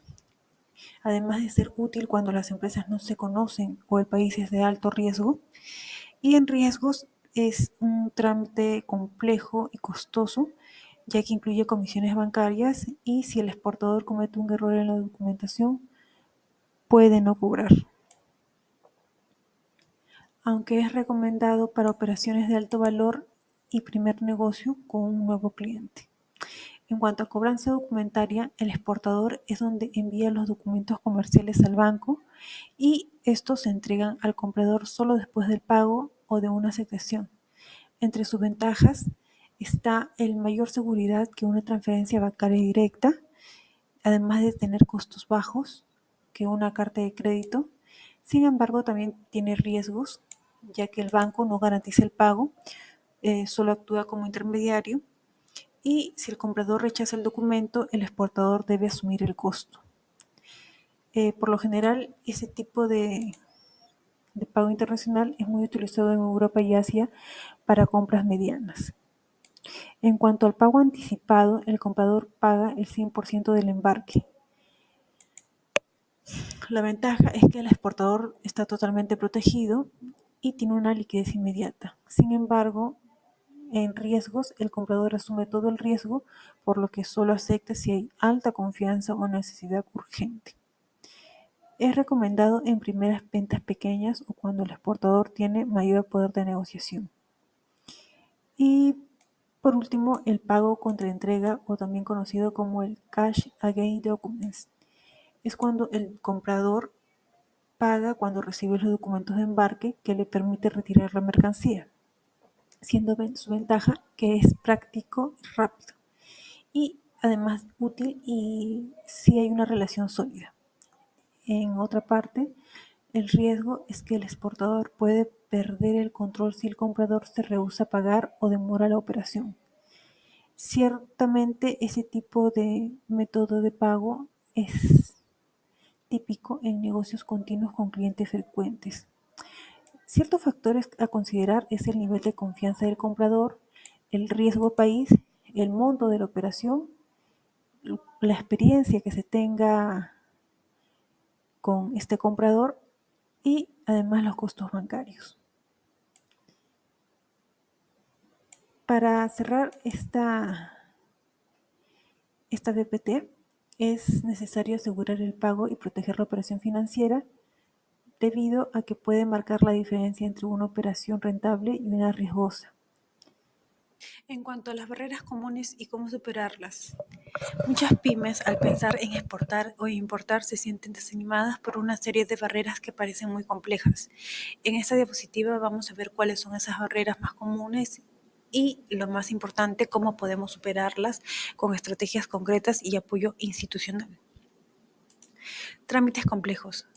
además de ser útil cuando las empresas no se conocen o el país es de alto riesgo. Y en riesgos es un trámite complejo y costoso, ya que incluye comisiones bancarias y si el exportador comete un error en la documentación, puede no cobrar. Aunque es recomendado para operaciones de alto valor y primer negocio con un nuevo cliente. En cuanto a cobranza documentaria, el exportador es donde envía los documentos comerciales al banco y estos se entregan al comprador solo después del pago o de una aceptación. Entre sus ventajas está el mayor seguridad que una transferencia bancaria directa, además de tener costos bajos que una carta de crédito. Sin embargo, también tiene riesgos, ya que el banco no garantiza el pago, solo actúa como intermediario y si el comprador rechaza el documento, el exportador debe asumir el costo. Por lo general, ese tipo de pago internacional es muy utilizado en Europa y Asia para compras medianas. En cuanto al pago anticipado, el comprador paga el 100% del embarque. La ventaja es que el exportador está totalmente protegido y tiene una liquidez inmediata. Sin embargo, en riesgos, el comprador asume todo el riesgo, por lo que solo acepta si hay alta confianza o necesidad urgente. Es recomendado en primeras ventas pequeñas o cuando el exportador tiene mayor poder de negociación. Y por último, el pago contra entrega, o también conocido como el Cash Against Documents, es cuando el comprador paga cuando recibe los documentos de embarque que le permite retirar la mercancía, siendo su ventaja que es práctico y rápido y además útil y si hay una relación sólida. En otra parte, el riesgo es que el exportador puede perder el control si el comprador se rehúsa a pagar o demora la operación. Ciertamente ese tipo de método de pago es típico en negocios continuos con clientes frecuentes. Ciertos factores a considerar es el nivel de confianza del comprador, el riesgo país, el monto de la operación, la experiencia que se tenga con este comprador y además los costos bancarios. Para cerrar esta BPT es necesario asegurar el pago y proteger la operación financiera debido a que puede marcar la diferencia entre una operación rentable y una riesgosa. En cuanto a las barreras comunes y cómo superarlas, muchas pymes al pensar en exportar o importar se sienten desanimadas por una serie de barreras que parecen muy complejas. En esta diapositiva vamos a ver cuáles son esas barreras más comunes y lo más importante, cómo podemos superarlas con estrategias concretas y apoyo institucional. Trámites complejos.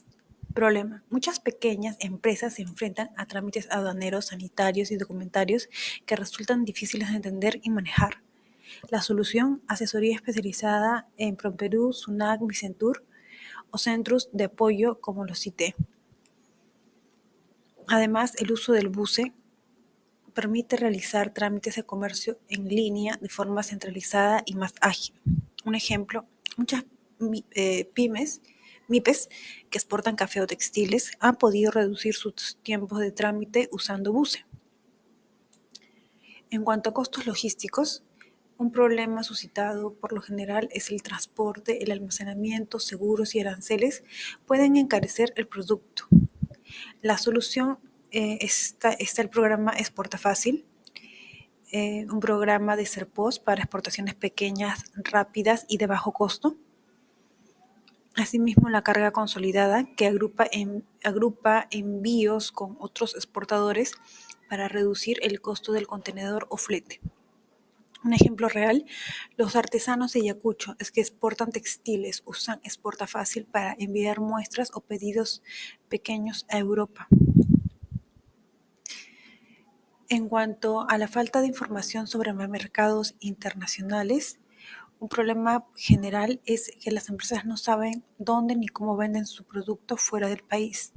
Problema. Muchas pequeñas empresas se enfrentan a trámites aduaneros, sanitarios y documentarios que resultan difíciles de entender y manejar. La solución, asesoría especializada en PROMPERÚ, SUNAC, Vicentur o centros de apoyo como los CITE. Además, el uso del BUCE permite realizar trámites de comercio en línea de forma centralizada y más ágil. Un ejemplo, muchas pymes, MIPES, que exportan café o textiles, han podido reducir sus tiempos de trámite usando BUCE. En cuanto a costos logísticos, un problema suscitado por lo general es el transporte, el almacenamiento, seguros y aranceles pueden encarecer el producto. La solución está el programa Exporta Fácil, un programa de Serpos para exportaciones pequeñas, rápidas y de bajo costo. Asimismo, la carga consolidada, que agrupa envíos con otros exportadores para reducir el costo del contenedor o flete. Un ejemplo real, los artesanos de Ayacucho que exportan textiles usan Exporta Fácil para enviar muestras o pedidos pequeños a Europa. En cuanto a la falta de información sobre mercados internacionales, un problema general es que las empresas no saben dónde ni cómo venden su producto fuera del país.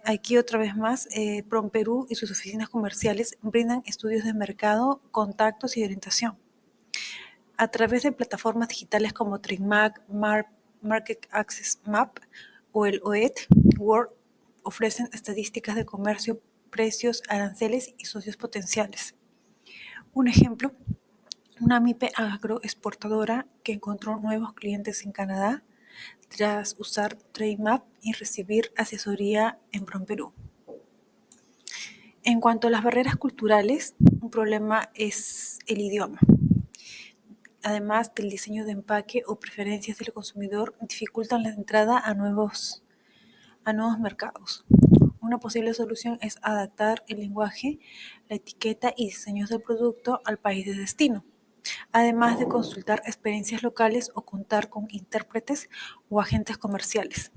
Aquí otra vez más, PROMPERÚ y sus oficinas comerciales brindan estudios de mercado, contactos y orientación. A través de plataformas digitales como TradeMap, Market Access Map o el OET World ofrecen estadísticas de comercio, precios, aranceles y socios potenciales. Un ejemplo, una MIPE agroexportadora que encontró nuevos clientes en Canadá tras usar TradeMap y recibir asesoría en PROMPERÚ. En cuanto a las barreras culturales, un problema es el idioma. Además del diseño de empaque o preferencias del consumidor, dificultan la entrada a nuevos mercados. Una posible solución es adaptar el lenguaje, la etiqueta y diseños del producto al país de destino, además de consultar experiencias locales o contar con intérpretes o agentes comerciales.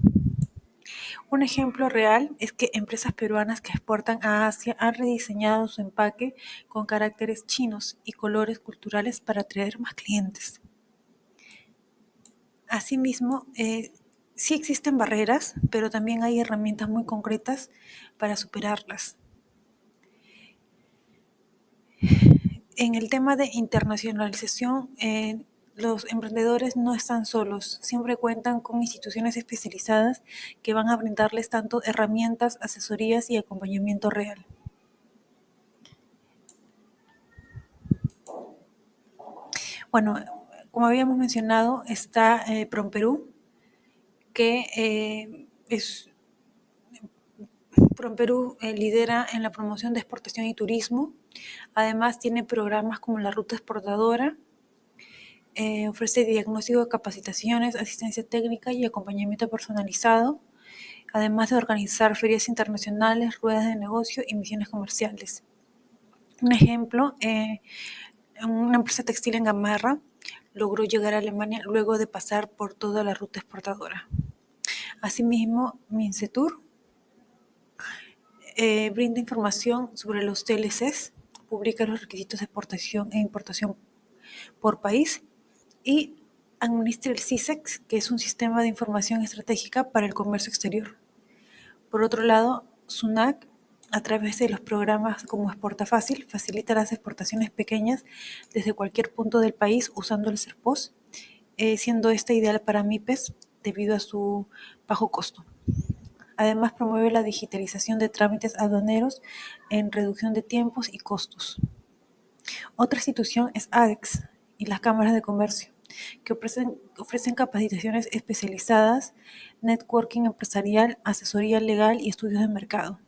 Un ejemplo real es que empresas peruanas que exportan a Asia han rediseñado su empaque con caracteres chinos y colores culturales para atraer más clientes. Asimismo, sí existen barreras, pero también hay herramientas muy concretas para superarlas. En el tema de internacionalización, los emprendedores no están solos, siempre cuentan con instituciones especializadas que van a brindarles tanto herramientas, asesorías y acompañamiento real. Bueno, como habíamos mencionado, está PROMPERÚ, que PROMPERÚ lidera en la promoción de exportación y turismo. Además, tiene programas como la Ruta Exportadora, ofrece diagnóstico de capacitaciones, asistencia técnica y acompañamiento personalizado, además de organizar ferias internacionales, ruedas de negocio y misiones comerciales. Un ejemplo, una empresa textil en Gamarra logró llegar a Alemania luego de pasar por toda la ruta exportadora. Asimismo, Mincetur brinda información sobre los TLCs, publica los requisitos de exportación e importación por país y administra el CISEX, que es un sistema de información estratégica para el comercio exterior. Por otro lado, SUNAC, a través de los programas como Exporta Fácil, facilita las exportaciones pequeñas desde cualquier punto del país usando el SERPOS, siendo esta ideal para MIPES debido a su bajo costo. Además, promueve la digitalización de trámites aduaneros en reducción de tiempos y costos. Otra institución es ADEX y las cámaras de comercio, que ofrecen capacitaciones especializadas, networking empresarial, asesoría legal y estudios de mercado.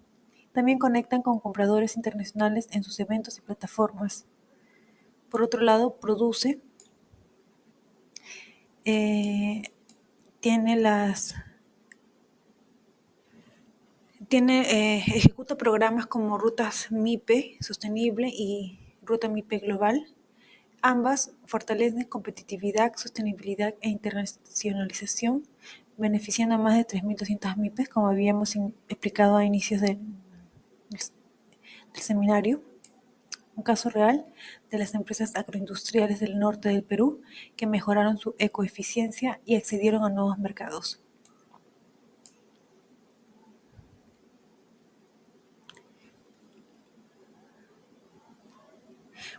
También conectan con compradores internacionales en sus eventos y plataformas. Por otro lado, Produce ejecuta programas como Rutas MIPE Sostenible y Ruta MIPE Global. Ambas fortalecen competitividad, sostenibilidad e internacionalización, beneficiando a más de 3.200 MIPES, como habíamos explicado a inicios del seminario. Un caso real de las empresas agroindustriales del norte del Perú que mejoraron su ecoeficiencia y accedieron a nuevos mercados.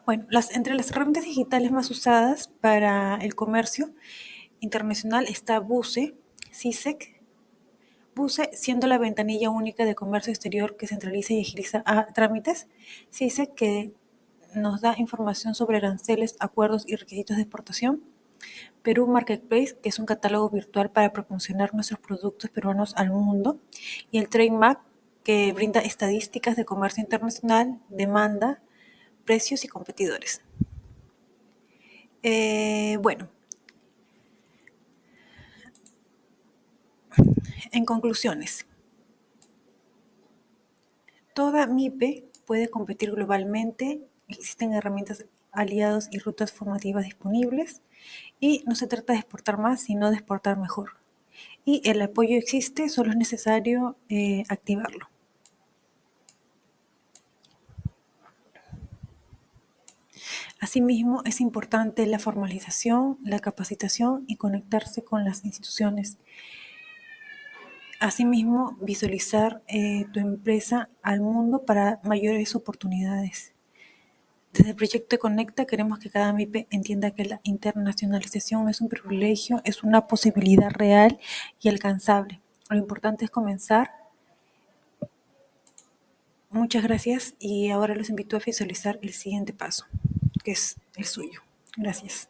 Bueno, entre las herramientas digitales más usadas para el comercio internacional está BUSE, CISEC. BUSE siendo la ventanilla única de comercio exterior que centraliza y agiliza trámites. CISEC que nos da información sobre aranceles, acuerdos y requisitos de exportación. Perú Marketplace, que es un catálogo virtual para promocionar nuestros productos peruanos al mundo. Y el Trade que brinda estadísticas de comercio internacional, demanda, precios y competidores. Bueno, en conclusiones, toda MIPE puede competir globalmente, existen herramientas, aliados y rutas formativas disponibles, y no se trata de exportar más, sino de exportar mejor. Y el apoyo existe, solo es necesario activarlo. Asimismo, es importante la formalización, la capacitación y conectarse con las instituciones. Asimismo, visualizar tu empresa al mundo para mayores oportunidades. Desde el proyecto Conecta queremos que cada MIPE entienda que la internacionalización no es un privilegio, es una posibilidad real y alcanzable. Lo importante es comenzar. Muchas gracias y ahora los invito a visualizar el siguiente paso, que es el suyo. Gracias.